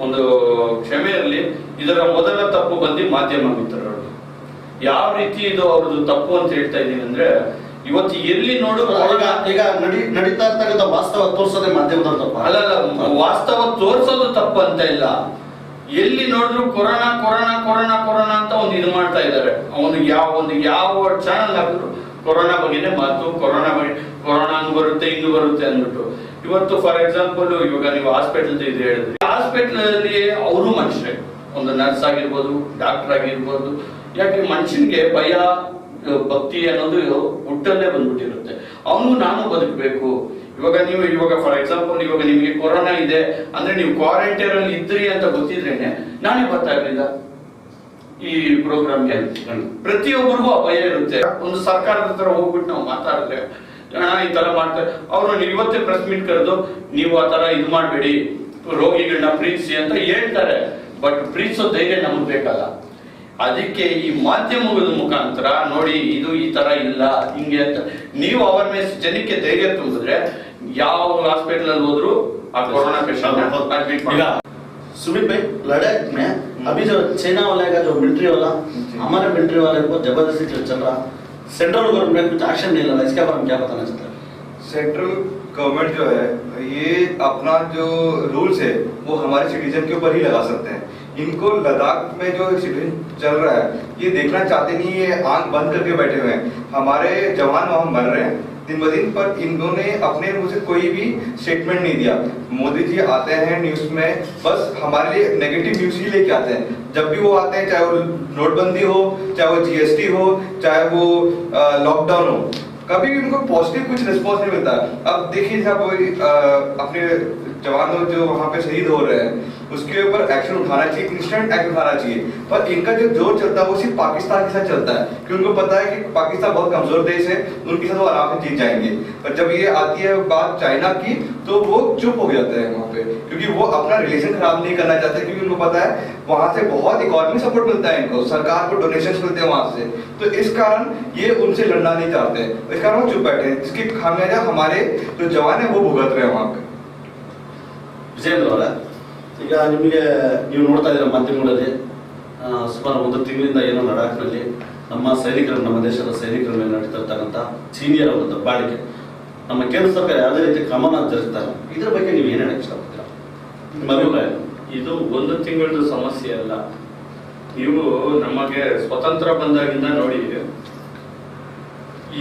ಒಂದು ಕ್ಷಮೆ ಇರಲಿ, ಇದರ ಮೊದಲ ತಪ್ಪು ಬಂದು ಮಾಧ್ಯಮ ಮಿತ್ರರು. ಯಾವ ರೀತಿ ಇದು ಅವ್ರದ್ದು ತಪ್ಪು ಅಂತ ಹೇಳ್ತಾ ಇದ್ದೀನಿ ಅಂದ್ರೆ, ಇವತ್ತು ಎಲ್ಲಿ ನೋಡು ಈಗ ನಡೀತಾ ಇರ್ತಕ್ಕಂಥ ವಾಸ್ತವ ತೋರ್ಸೋದೇ ಮಾಧ್ಯಮದ ತಪ್ಪ ಅಲ್ಲಲ್ಲ. ವಾಸ್ತವ ತೋರ್ಸೋದು ತಪ್ಪು ಅಂತ ಇಲ್ಲ. ಎಲ್ಲಿ ನೋಡಿದ್ರು ಕೊರೋನಾ ಕೊರೋನಾ ಕೊರೋನಾ ಕೊರೋನಾ ಅಂತ ಒಂದು ಇದು ಮಾಡ್ತಾ ಇದ್ದಾರೆ. ಯಾವ ಚಾನಲ್ ಹಾಕಿದ್ರು ಕೊರೋನಾ ಬಗ್ಗೆನೇ ಮಾತು, ಕೊರೋನಾ ಬಗ್ಗೆ, ಕೊರೋನಾ ಹಂಗ್ ಬರುತ್ತೆ ಹಿಂಗ್ ಬರುತ್ತೆ ಅಂದ್ಬಿಟ್ಟು. ಇವತ್ತು ಫಾರ್ ಎಕ್ಸಾಂಪಲ್ ಇವಾಗ ನೀವು ಹಾಸ್ಪಿಟಲ್ ಇದು ಹೇಳಿದ್ರಿ, ಹಾಸ್ಪಿಟಲ್ ಅಲ್ಲಿ ಅವರು ಮನುಷ್ಯರೇ, ಒಂದು ನರ್ಸ್ ಆಗಿರ್ಬೋದು, ಡಾಕ್ಟರ್ ಆಗಿರ್ಬೋದು. ಯಾಕೆ ಮನುಷ್ಯನಿಗೆ ಭಯ, ಭಕ್ತಿ ಅನ್ನೋದು ಹುಟ್ಟಲ್ಲೇ ಬಂದ್ಬಿಟ್ಟಿರುತ್ತೆ. ಅವನು ನಾನು ಬದುಕಬೇಕು. ಇವಾಗ ಫಾರ್ ಎಕ್ಸಾಂಪಲ್ ಇವಾಗ ನಿಮಗೆ ಕೊರೋನಾ ಇದೆ ಅಂದ್ರೆ ನೀವು ಕ್ವಾರಂಟೈನ್ ಅಲ್ಲಿ ಇದ್ರಿ ಅಂತ ಗೊತ್ತಿದ್ರೇನೆ ನಾನೇ ಬರ್ತಾ ಇರಲಿಲ್ಲ ಈ ಪ್ರೋಗ್ರಾಮ್ಗೆ. ಪ್ರತಿಯೊಬ್ಬರಿಗೂ ಆ ಭಯ ಇರುತ್ತೆ. ಒಂದು ಸರ್ಕಾರದ ಹತ್ರ ಹೋಗ್ಬಿಟ್ಟು ನಾವು ಮಾತಾಡಿದ್ರೆ ಈ ತರ ಮಾಡ್ತಾರೆ, ಅವ್ರು ಇವತ್ತೇ ಪ್ರೆಸ್ ಮೀಟ್ ಕರೆದು ನೀವು ಆ ತರ ಇದು ಮಾಡಬೇಡಿ, ರೋಗಿಗಳನ್ನ ಪ್ರೀತಿಸಿ ಅಂತ ಹೇಳ್ತಾರೆ. ಬಟ್ ಪ್ರೀತಿಸೋ ಧೈರ್ಯ ನಮ್ಗೆ ಬೇಕಲ್ಲ. ಅದಕ್ಕೆ ಈ ಮಾಧ್ಯಮಗಳ ಮುಖಾಂತರ ನೋಡಿ ಇದು ಈ ತರ ಇಲ್ಲ ಹಿಂಗೆ ಅಂತ ನೀವು ಅವೇರ್ನೆಸ್ ಜನಕ್ಕೆ ಧೈರ್ಯ ತುಂಬಿದ್ರೆ ಯಾವ ಹಾಸ್ಪಿಟಲ್ ಅಲ್ಲಿ ಹೋದ್ರು ಆ कोरोना पेशेंट एडमिट कर। सुमित भाई, लड़ाई में अभी जो चाइना वाले का जो मिलिट्री वाला हमारे मिलिट्री वाले को जबरदस्ती चल रहा, सेंट्रल गवर्नमेंट कुछ एक्शन नहीं ले रहा, इसके बारे में क्या बताना चाहते हैं? सेंट्रल गवर्नमेंट जो है ये अपना जो रूल्स है वो हमारे सिटीजन के ऊपर ही लगा सकते हैं। इनको लद्दाख में जो सिटीजन चल रहा है ये देखना चाहते नहीं, ये आंख बंद करके बैठे हुए हैं। हमारे जवान वहां मर रहे हैं दिन ब दिन, पर इन्होंने अपने मुंह से कोई भी स्टेटमेंट नहीं दिया। मोदी जी आते हैं न्यूज में, बस हमारे लिए नेगेटिव न्यूज ही लेके आते हैं। जब भी वो आते हैं, चाहे वो नोटबंदी हो, चाहे वो जीएसटी हो, चाहे वो लॉकडाउन हो, कभी भी उनको पॉजिटिव कुछ रिस्पॉन्स नहीं मिलता। अब देखिए साहब अपने जवानों जो वहाँ पे शहीद हो रहे हैं उसके ऊपर एक्शन उठाना चाहिए, इंस्टेंट एक्शन उठाना चाहिए। पर इनका जो जोर चलता है वो सिर्फ पाकिस्तान के साथ चलता है, क्योंकि उनको पता है कि पाकिस्तान बहुत कमजोर देश है, उनके साथ वो आराम से जीत जाएंगे। पर जब ये आती है बात चाइना की तो वो चुप हो जाते हैं वहाँ पे, क्योंकि वो अपना रिलेशन खराब नहीं करना चाहते, क्योंकि उनको पता है वहाँ से बहुत इकोनॉमिक सपोर्ट मिलता है इनको, सरकार को डोनेशन मिलते हैं वहाँ से। तो इस कारण ये उनसे लड़ना नहीं चाहते, इस कारण वो चुप बैठे हैं, जिसकी खामियाजा हमारे जो जवान है वो भुगत रहे हैं वहाँ पे। ವಿಜೇಂದ್ರ ಅವರ, ಈಗ ನಿಮಗೆ ನೀವು ನೋಡ್ತಾ ಇದ್ದೀರ ಮಾಧ್ಯಮಗಳಲ್ಲಿ ಸುಮಾರು ಒಂದು ತಿಂಗಳಿಂದ ಏನೋ ಲಡಾಖ್ನಲ್ಲಿ ನಮ್ಮ ಸೈನಿಕರು, ನಮ್ಮ ದೇಶದ ಸೈನಿಕರ ಮೇಲೆ ನಡೀತಾ ಇರ್ತಕ್ಕಂಥ ಸೀನಿಯರ್ ಒಂದು ಬಾಳಿಕೆ ನಮ್ಮ ಕೇಂದ್ರ ಸರ್ಕಾರ ಯಾವುದೇ ರೀತಿ ಕ್ರಮನ ಜರುಗಿಸ್ತಾರೆ, ಇದ್ರ ಬಗ್ಗೆ ನೀವು ಏನು ಹೇಳಕ್ಕೆ ಇಷ್ಟಪಡ್ತೀರಾ? ನಿಮ್ಮ ಅಭಿಪ್ರಾಯ? ಇದು ಒಂದು ತಿಂಗಳದ್ದು ಸಮಸ್ಯೆ ಅಲ್ಲ. ನೀವು ನಮಗೆ ಸ್ವತಂತ್ರ ಬಂದಾಗಿಂದ ನೋಡಿ,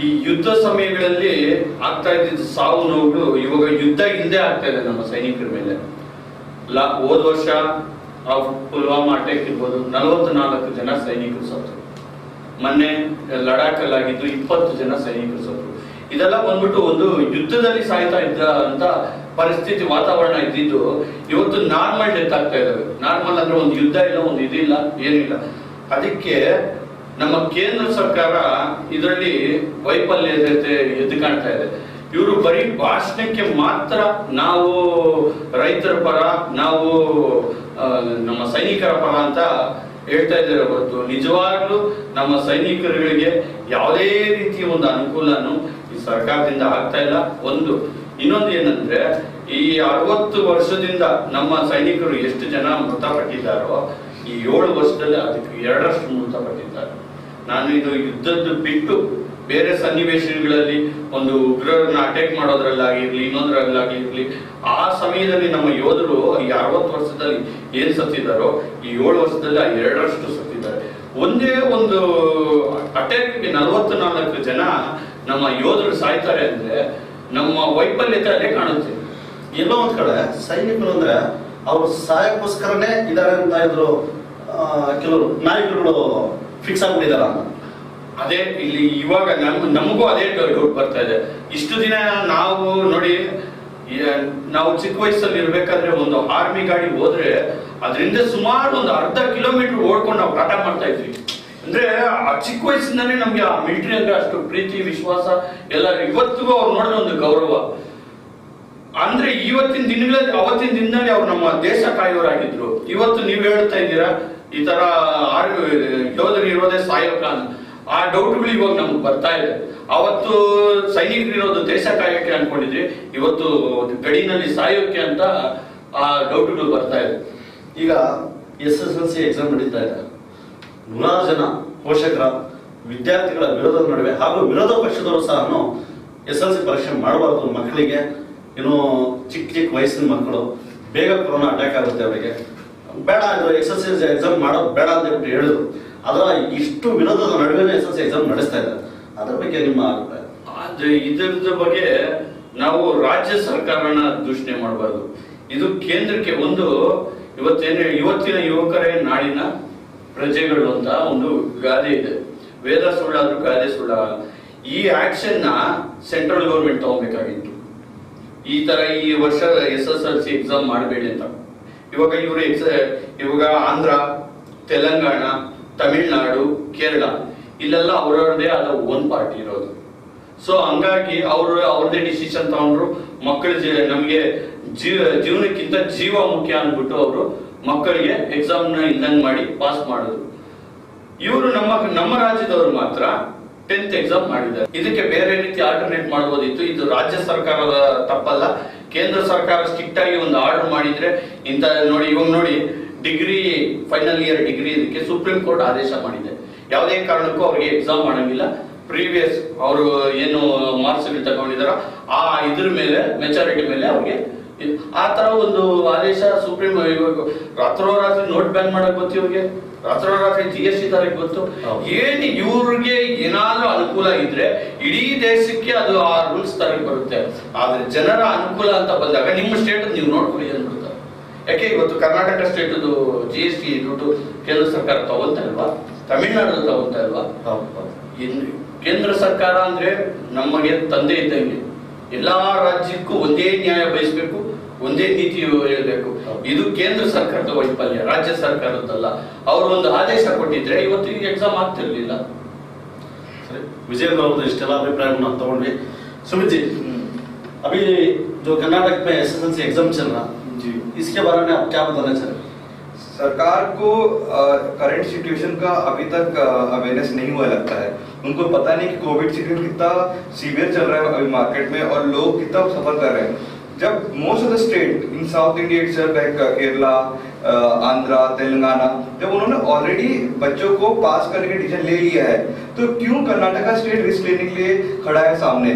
ಈ ಯುದ್ಧ ಸಮಯಗಳಲ್ಲಿ ಆಗ್ತಾ ಇದ್ದಿದ್ದು ಸಾವು ನೋವುಗಳು ಇವಾಗ ಯುದ್ಧ ಹಿಂದೆ ಆಗ್ತಾ ಇದೆ ನಮ್ಮ ಸೈನಿಕರ ಮೇಲೆ. ಹೋದ ವರ್ಷ ಪುಲ್ವಾಮಾ ಅಟ್ಯಾಕ್ ಇರ್ಬೋದು, 44 ಜನ ಸೈನಿಕರು ಸತ್ರು. ಮೊನ್ನೆ ಲಡಾಖ್ ಅಲ್ಲಿ ಆಗಿದ್ದು 20 ಜನ ಸೈನಿಕರು ಸತ್ರು. ಇದೆಲ್ಲ ಬಂದ್ಬಿಟ್ಟು ಒಂದು ಯುದ್ಧದಲ್ಲಿ ಸಾಯ್ತಾ ಇದ್ದ ಅಂತ ಪರಿಸ್ಥಿತಿ, ವಾತಾವರಣ ಇದ್ದಿದ್ದು ಇವತ್ತು ನಾರ್ಮಲ್ ಡೆತ್ ಆಗ್ತಾ ಇದಾವೆ. ನಾರ್ಮಲ್ ಅಂದ್ರೆ ಒಂದು ಯುದ್ಧ ಇಲ್ಲ, ಒಂದು ಇದಿಲ್ಲ, ಏನಿಲ್ಲ. ಅದಕ್ಕೆ ನಮ್ಮ ಕೇಂದ್ರ ಸರ್ಕಾರ ಇದರಲ್ಲಿ ವೈಫಲ್ಯತೆ ಎದ್ದು ಕಾಣ್ತಾ ಇದೆ. ಇವರು ಬರೀ ಭಾಷಣಕ್ಕೆ ಮಾತ್ರ ನಾವು ರೈತರ ಪರ, ನಾವು ನಮ್ಮ ಸೈನಿಕರ ಪರ ಅಂತ ಹೇಳ್ತಾ ಇದ್ದಾರೆ ಹೊರತು ನಿಜವಾಗ್ಲೂ ನಮ್ಮ ಸೈನಿಕರುಗಳಿಗೆ ಯಾವುದೇ ರೀತಿಯ ಒಂದು ಅನುಕೂಲನೂ ಈ ಸರ್ಕಾರದಿಂದ ಆಗ್ತಾ ಇಲ್ಲ. ಇನ್ನೊಂದು ಏನಂದ್ರೆ, ಈ 60 ವರ್ಷದಿಂದ ನಮ್ಮ ಸೈನಿಕರು ಎಷ್ಟು ಜನ ಮೃತಪಟ್ಟಿದ್ದಾರೋ ಈ 7 ವರ್ಷದಲ್ಲಿ ಅದಕ್ಕೆ 2ರಷ್ಟು ಮೃತಪಟ್ಟಿದ್ದಾರೆ. ನಾನು ಇದು ಯುದ್ಧದ್ದು ಬಿಟ್ಟು ಬೇರೆ ಸನ್ನಿವೇಶಗಳಲ್ಲಿ ಒಂದು ಉಗ್ರರನ್ನ ಅಟ್ಯಾಕ್ ಮಾಡೋದ್ರಲ್ಲಾಗಿರ್ಲಿ, ಇನ್ನೊಂದ್ರಲ್ಲಾಗಿರ್ಲಿ, ಆ ಸಮಯದಲ್ಲಿ ನಮ್ಮ ಯೋಧರು ಈ 60 ವರ್ಷದಲ್ಲಿ ಏನ್ ಸತ್ತಿದ್ದಾರೋ ಈ 7 ವರ್ಷದಲ್ಲಿ ಆ 2ರಷ್ಟು ಸತ್ತಿದ್ದಾರೆ. ಒಂದೇ ಒಂದು ಅಟ್ಯಾಕ್ಗೆ 44 ಜನ ನಮ್ಮ ಯೋಧರು ಸಾಯ್ತಾರೆ ಅಂದ್ರೆ ನಮ್ಮ ವೈಫಲ್ಯತೆ ಅದೇ ಕಾಣುತ್ತೆ. ಎಲ್ಲೋ ಒಂದ್ ಕಡೆ ಸೈನಿಕರು ಅಂದ್ರೆ ಅವ್ರು ಸಹಾಯಕ್ಕೋಸ್ಕರನೇ ಇದಾರೆ ಅಂತ ಇದ್ರು ಕೆಲವರು ನಾಯಕರುಗಳು ಫಿಕ್ಸ್ ಆಗ್ಬಿಟ್ಟಿದಾರ. ಅದೇ ಇಲ್ಲಿ ಇವಾಗ ನಮಗೂ ಅದೇ ಡೌಟ್ ಬರ್ತಾ ಇದೆ. ಇಷ್ಟು ದಿನ ನಾವು ನೋಡಿ, ನಾವು ಚಿಕ್ಕ ವಯಸ್ಸಲ್ಲಿ ಇರ್ಬೇಕಾದ್ರೆ ಒಂದು ಆರ್ಮಿ ಗಾಡಿ ಹೋದ್ರೆ ಅದರಿಂದ ಸುಮಾರು ಒಂದು 1/2 ಕಿಲೋಮೀಟರ್ ಓಡ್ಕೊಂಡು ನಾವು ಟಾಟಾ ಮಾಡ್ತಾ ಇದ್ವಿ. ಅಂದ್ರೆ ಆ ಚಿಕ್ಕ ವಯಸ್ಸಿಂದಾನೇ ನಮ್ಗೆ ಆ ಮಿಲಿಟರಿ ಅಂದ್ರೆ ಅಷ್ಟು ಪ್ರೀತಿ, ವಿಶ್ವಾಸ ಎಲ್ಲ. ಇವತ್ತಿಗೂ ಅವ್ರು ನೋಡಿದ್ರೆ ಒಂದು ಗೌರವ. ಅಂದ್ರೆ ಇವತ್ತಿನ ದಿನಗಳಲ್ಲಿ, ಅವತ್ತಿನ ದಿನದಲ್ಲಿ ಅವ್ರು ನಮ್ಮ ದೇಶ ಕಾಯೋರಾಗಿದ್ರು. ಇವತ್ತು ನೀವು ಹೇಳ್ತಾ ಇದ್ದೀರಾ ಈ ತರ ಯೋಧರು ಇರೋದೇ ಸಾಯೋಕ, ಆ ಡೌಟ್ಗಳು ಇವಾಗ ನಮ್ಗೆ ಬರ್ತಾ ಇದೆ. ಅವತ್ತು ಸೈನಿಕರು ಇರೋದು ದೇಶ ಕಾಯೋಕೆ ಅನ್ಕೊಂಡಿದ್ವಿ, ಇವತ್ತು ಗಡಿನಲ್ಲಿ ಸಾಯೋಕೆ ಅಂತ ಆ ಡೌಟ್ಗಳು ಬರ್ತಾ ಇದೆ. ಈಗ SSLC ಎಕ್ಸಾಮ್ ನಡೀತಾ ಇದೆ. 100 ಜನ ಪೋಷಕರ, ವಿದ್ಯಾರ್ಥಿಗಳ ವಿರೋಧದ ನಡುವೆ ಹಾಗೂ ವಿರೋಧ ಪಕ್ಷದವರು ಸಹ SSLC ಪರೀಕ್ಷೆ ಮಾಡಬಾರ್ದು ಮಕ್ಕಳಿಗೆ, ಏನು ಚಿಕ್ಕ ವಯಸ್ಸಿನ ಮಕ್ಕಳು, ಬೇಗ ಕೊರೋನಾ ಅಟ್ಯಾಕ್ ಆಗುತ್ತೆ ಅವರಿಗೆ, ಬೇಡ ಇದು SSLC ಎಕ್ಸಾಮ್ ಮಾಡೋದು ಬೇಡ ಅಂತ ಹೇಳ್ಬಿಟ್ಟು ಹೇಳಿದ್ರು. ಅದರ ಇಷ್ಟು ವಿರೋಧದ ನಡುವೆ SSLC ಎಕ್ಸಾಮ್ ನಡೆಸ್ತಾ ಇದ್ದಾರೆ. ಅದ್ರ ಬಗ್ಗೆ ನಿಮ್ಮ ಅಭಿಪ್ರಾಯ? ಆದ್ರೆ ಇದರದ ಬಗ್ಗೆ ನಾವು ರಾಜ್ಯ ಸರ್ಕಾರನ ದೂಷಣೆ ಮಾಡಬಾರ್ದು. ಇದು ಕೇಂದ್ರಕ್ಕೆ ಒಂದು ಇವತ್ತಿನ ಯುವಕರೇ ನಾಡಿನ ಪ್ರಜೆಗಳು ಅಂತ ಒಂದು ಗಾದೆ ಇದೆ. ವೇದ ಸುಳ್ಳಾದ್ರೂ ಗಾದೆ ಸುಳ್ಳಾಗಲ್ಲ. ಈ ಆಕ್ಷನ್ ನ ಸೆಂಟ್ರಲ್ ಗೌರ್ಮೆಂಟ್ ತಗೋಬೇಕಾಗಿತ್ತು. ಈ ತರ ಈ ವರ್ಷ SSLC ಎಕ್ಸಾಮ್ ಮಾಡಬೇಡಿ ಅಂತ. ಇವಾಗ ಇವಾಗ ಆಂಧ್ರ, ತೆಲಂಗಾಣ, ತಮಿಳ್ನಾಡು, ಕೇರಳ ಇಲ್ಲೆಲ್ಲ ಅವರವ್ರದೇ ಆದ ಓನ್ ಪಾರ್ಟಿ ಇರೋದು. ಸೊ ಹಂಗಾಗಿ ಅವ್ರದೇ ಡಿಸಿಷನ್ ತಗೊಂಡ್ರು. ಮಕ್ಕಳ ನಮಗೆ ಜೀವನಕ್ಕಿಂತ ಜೀವ ಮುಖ್ಯ ಅಂದ್ಬಿಟ್ಟು ಅವರು ಮಕ್ಕಳಿಗೆ ಎಕ್ಸಾಮ್ ನ ಇಲ್ದಂಗ್ ಮಾಡಿ ಪಾಸ್ ಮಾಡಿದ್ರು. ಇವರು ನಮ್ಮ ರಾಜ್ಯದವರು ಮಾತ್ರ 10th ಎಕ್ಸಾಮ್ ಮಾಡಿದ್ದಾರೆ. ಇದಕ್ಕೆ ಬೇರೆ ರೀತಿ ಆಲ್ಟರ್ನೇಟ್ ಮಾಡಬಹುದಿತ್ತು. ಇದು ರಾಜ್ಯ ಸರ್ಕಾರದ ತಪ್ಪಲ್ಲ, ಕೇಂದ್ರ ಸರ್ಕಾರ ಸ್ಟ್ರಿಕ್ಟ್ ಆಗಿ ಒಂದು ಆರ್ಡರ್ ಮಾಡಿದ್ರೆ ಇಂತ ನೋಡಿ. ಇವಾಗ ನೋಡಿ, ಡಿಗ್ರಿ ಫೈನಲ್ ಇಯರ್ ಡಿಗ್ರಿ ಇದಕ್ಕೆ ಸುಪ್ರೀಂ ಕೋರ್ಟ್ ಆದೇಶ ಮಾಡಿದೆ. ಯಾವುದೇ ಕಾರಣಕ್ಕೂ ಅವ್ರಿಗೆ ಎಕ್ಸಾಮ್ ಮಾಡಂಗಿಲ್ಲ. ಪ್ರೀವಿಯಸ್ ಅವರು ಏನು ಮಾರ್ಕ್ಸ್ ತಗೊಂಡಿದಾರ ಆ ಇದ್ರ ಮೇಲೆ ಮೆಚಾರಿಟಿ ಮೇಲೆ ಅವ್ರಿಗೆ ಆ ತರ ಒಂದು ಆದೇಶ ಸುಪ್ರೀಂ. ಇವಾಗ ರಾತ್ರೋರಾತ್ರಿ ನೋಟ್ ಬ್ಯಾನ್ ಮಾಡಕ್ ಗೊತ್ತು ಇವ್ರಿಗೆ, ರಾತ್ರೋರಾತ್ರಿ GST ತರಕ್ ಗೊತ್ತು. ಏನ್ ಇವ್ರಿಗೆ ಏನಾದ್ರೂ ಅನುಕೂಲ ಇದ್ರೆ ಇಡೀ ದೇಶಕ್ಕೆ ಅದು ಆ ರೂಲ್ಸ್ ತರಕ್ ಬರುತ್ತೆ. ಆದ್ರೆ ಜನರ ಅನುಕೂಲ ಅಂತ ಬಂದಾಗ ನಿಮ್ಮ ಸ್ಟೇಟ್ ನೀವು ನೋಡ್ಕೊಳ್ಳಿ ಅಂದ್ಬಿಡ್ತಾರೆ. ಯಾಕೆ ಇವತ್ತು ಕರ್ನಾಟಕ ಸ್ಟೇಟ್ GST ದುಡ್ಡು ಕೇಂದ್ರ ಸರ್ಕಾರ ತಗೊಂತಾ ಇಲ್ವಾ? ತಮಿಳ್ನಾಡು ತಗೊಂತಾ ಇಲ್ವಾ? ಕೇಂದ್ರ ಸರ್ಕಾರ ಅಂದ್ರೆ ನಮಗೆ ತಂದೆ ಇದ್ದಂಗೆ. ಎಲ್ಲಾ ರಾಜ್ಯಕ್ಕೂ ಒಂದೇ ನ್ಯಾಯ ಬಯಸಬೇಕು, ಒಂದೇ ನೀತಿ ಹೇಳಬೇಕು. ಇದು ಕೇಂದ್ರ ಸರ್ಕಾರದ ವೈಫಲ್ಯ, ರಾಜ್ಯ ಸರ್ಕಾರದ್ದಲ್ಲ. ಅವರು ಒಂದು ಆದೇಶ ಕೊಟ್ಟಿದ್ರೆ ಇವತ್ತು ಈ ಎಕ್ಸಾಮ್ ಆಗ್ತಿರ್ಲಿಲ್ಲ. सर विजय गौर इस्टेला अभिप्राय तौड़ी सुमित जी, अभी जो कर्नाटक में SSLC एग्जाम चल रहा जी, इसके बारे में आप क्या बताना चाह रहे हैं? सरकार को करंट सिचुएशन का अभी तक अवेयरनेस नहीं हुआ लगता है। उनको पता नहीं कि कोविड सिचुएशन कितना सीवियर चल रहा है अभी मार्केट में और लोग कितना सफर कर रहे हैं। जब most of the state in south India itself like Kerala, Andhra, Telangana, जब उन्होंने ऑलरेडी बच्चों को पास करने का डिसीजन ले लिया है, तो क्यों कर्नाटका स्टेट रिस्क लेने के लिए खड़ा है सामने?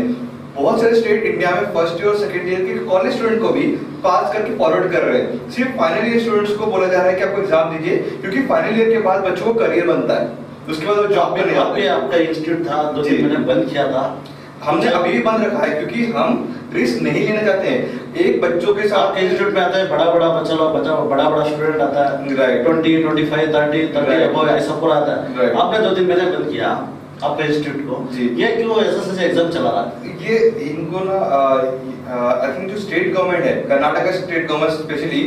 बहुत सारे स्टेट इंडिया में फर्स्ट ईयर और सेकंड ईयर के कॉलेज स्टूडेंट को भी पास करके फॉरवर्ड कर रहे हैं। सिर्फ फाइनल ईयर स्टूडेंट्स को बोला जा रहा है कि आपको एग्जाम दीजिए, क्योंकि फाइनल ईयर के बाद बच्चों को करियर बनता है, उसके बाद वो जॉब पे नहीं आते। आपका इंस्टीट्यूट था 2-3 महीने बंद किया था, हमने अभी भी बंद रखा है क्योंकि हम रिस्क नहीं लेना चाहते हैं। एक बच्चों के साथ इंस्टीट्यूट में आता है बड़ा बड़ा स्टूडेंट आता है, राइट, 20, 25, 30 अबव ऐसा पूरा आता है। Right. आपने 2-3 महीने बंद किया आपका इंस्टीट्यूट को, जी। ये क्यों SSLC एग्जाम चला रहा है? ये इनको ना आई थिंक जो स्टेट गवर्नमेंट है, कर्नाटका स्टेट गवर्नमेंट स्पेशली,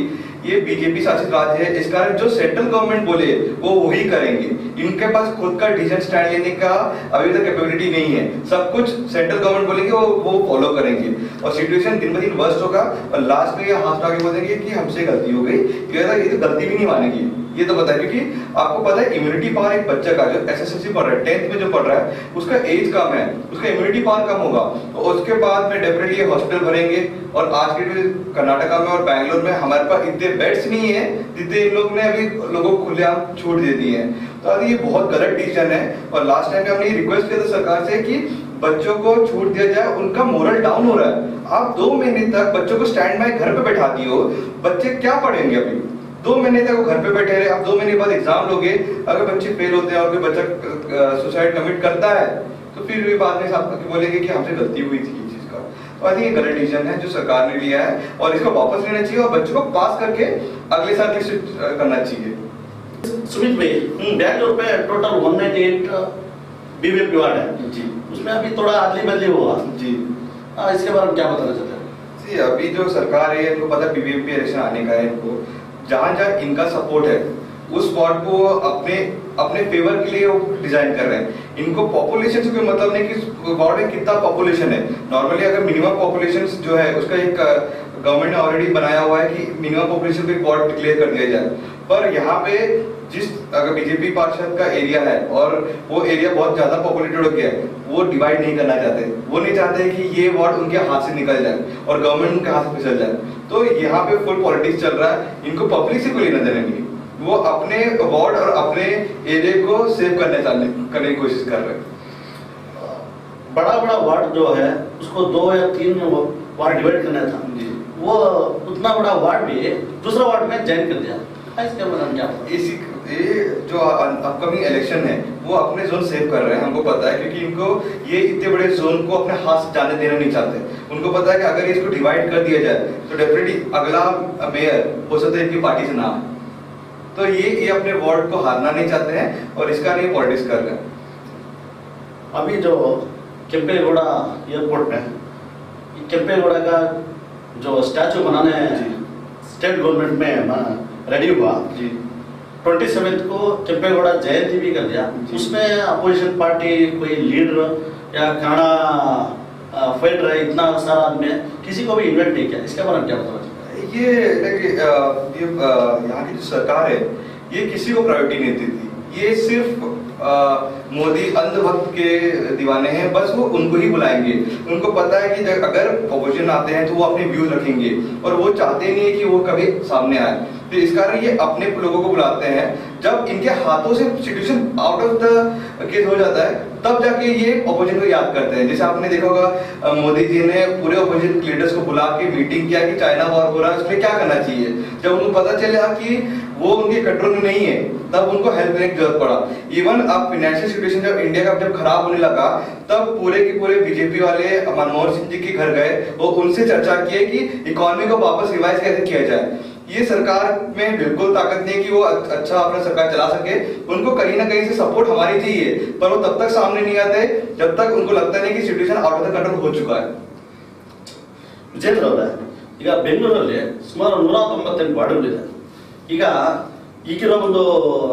ये बीजेपी शासित राज्य है, इस कारण जो सेंट्रल गवर्नमेंट बोले वो वही करेंगे। इनके पास खुद का डिसीजन स्टैंड लेने का अभी तक कैपेबिलिटी नहीं है। सब कुछ सेंट्रल गवर्नमेंट बोलेंगे वो फॉलो करेंगे और सिचुएशन दिन ब दिन वर्स्ट होगा और लास्ट में ये हाथ आगे बोलेंगे कि हमसे गलती हो गई। ये तो गलती भी नहीं मानेगी, ये तो पता है, क्योंकि आपको पता है इम्यूनिटी पावर एक बच्चा का जो SSLC पढ़ रहा है, 10th में जो पढ़ रहा है, उसका एज कम है, उसका इम्यूनिटी पावर कम होगा, तो उसके बाद में डेफिनेटली हॉस्पिटल भरेंगे। और आज के कर्नाटका में और बैंगलोर में हमारे पास इतने बेड्स नहीं है जितने इन लोग ने अभी लोगों को खुलेआम छूट दे दी है। तो ये बहुत गलत डिसीजन है और लास्ट टाइम हमने रिक्वेस्ट किया था सरकार से कि बच्चों को छूट दिया जाए, उनका मोरल डाउन हो रहा है। आप 2 महीने तक बच्चों को स्टैंड बाय घर पे बैठा दिए हो, बच्चे क्या पढ़ेंगे? अभी 2 महीने तक वो घर पे बैठे रहे, आप 2 महीने बाद एग्जाम लोगे, अगर बच्चे फेल होते हैं और कोई बच्चा सुसाइड कमिट करता है तो फिर भी बाद में साहब बोलेंगे कि हमसे गलती हुई थी इस चीज का। तो आई थिंक ये गलत डिसीजन है जो सरकार ने लिया है और इसको वापस लेना चाहिए और बच्चों को पास करके अगले साल की करना चाहिए। सुमित भाई, बैंगलोर पे टोटल 198 BBMP वार्ड है जी, उसमें अभी थोड़ा अदली बदली हुआ जी। इसके बारे में क्या बताना चाहते हैं? जी, अभी जो सरकार है इनको पता है BBMP इलेक्शन आने का है, इनको जहाँ जहाँ इनका सपोर्ट है उस वार्ड को अपने फेवर के लिए वो डिजाइन कर रहे हैं। इनको पॉपुलेशन से कोई मतलब नहीं कि वार्ड में कितना पॉपुलेशन है। नॉर्मली अगर मिनिमम पॉपुलेशन जो है उसका एक गवर्नमेंट ने ऑलरेडी बनाया हुआ है कि मिनिमम पॉपुलेशन पे वार्ड डिक्लेयर कर दिया जाए, पर यहाँ पे जिस अगर बीजेपी पार्षद का एरिया है और वो एरिया बहुत ज्यादा पॉपुलेटेड हो गया है, वो डिवाइड नहीं करना चाहते। वो नहीं चाहते कि ये वार्ड उनके हाथ से निकल जाए और गवर्नमेंट उनके हाथ से फिसल जाए। तो यहाँ पे फुल पॉलिटिक्स चल रहा है, इनको पब्लिक से कोई लेना देना नहीं, वो अपने वार्ड और अपने एरिया को सेव करने की कोशिश कर रहे हैं। बड़ा वार्ड जो है उसको 2 या 3 वार्ड डिवाइड करना था जी, वो उतना बड़ा वार्ड भी दूसरा वार्ड में ज्वाइन कर दिया। इसके मतलब क्या? ये जो अपकमिंग इलेक्शन है वो अपने जोन सेव कर रहे हैं, हमको पता है, क्योंकि इनको ये इतने बड़े जोन को अपने हाथ से जाने देना नहीं चाहते। उनको पता है कि अगर इसको डिवाइड कर दिया जाए तो डेफिनेटली अगला मेयर हो सकता है इनकी पार्टी से ना, तो ये अपने वार्ड को हारना नहीं चाहते हैं और इसका नहीं पॉलिटिक्स कर रहे हैं। अभी जो केम्पेगौड़ा एयरपोर्ट में केम्पेगौड़ा का जो स्टैचू बनाने स्टेट गवर्नमेंट में रेडी हुआ जी 27 को केम्पेगौड़ा जयंती भी कर दिया। उसमें अपोजिशन पार्टी कोई लीडर या काना फाइटर है, इतना सारा आदमी है, किसी को भी इन्वाइट नहीं किया। इसके बारे में क्या बताना चाहते हैं? ये यहाँ की जो सरकार है ये किसी को प्रायोरिटी नहीं देती। ये सिर्फ मोदी अंधभक्त के दीवाने हैं, बस वो उनको ही बुलाएंगे। उनको पता है कि अगर ऑपोजिशन आते हैं तो वो अपने व्यूज रखेंगे और वो चाहते नहीं है कि वो कभी सामने आए। तो इस कारण ये अपने लोगों को बुलाते हैं। जब इनके हाथों से situation out of the case हो जाता है तब जाके ये ऑपोजिशन को याद करते हैं। जैसे आपने देखा होगा मोदी जी ने पूरे ऑपोजिशन लीडर्स को बुला के मीटिंग किया कि चाइना वॉर हो रहा है, उसमें क्या करना चाहिए। जब उनको पता चला कि वो उनके कंट्रोल में नहीं है तब उनको हेल्प लेने की जरूरत पड़ा। इवन अब फाइनेंशियल सिचुएशन जब इंडिया का जब खराब होने लगा तब पूरे के पूरे बीजेपी वाले मनमोहन सिंह जी के घर गए, वो उनसे चर्चा की कि इकोनॉमी को वापस रिवाइज कैसे किया जाए। ये सरकार में बिल्कुल ताकत नहीं है कि वो अच्छा अपना सरकार चला सके। उनको कहीं ना कहीं से सपोर्ट हमारी चाहिए, पर वो तब तक सामने नहीं आते जब तक उनको लगता नहीं कि situation out of the control हो चुका है। ವಿಜೇಂದ್ರ ಅವರೇ, ಈಗ ಬೆಂಗಳೂರಲ್ಲಿ ಸುಮಾರು 198 ವಾರ್ಡ್ಗಳಿದೆ. ಈಗ ಈಗಿರೋ ಒಂದು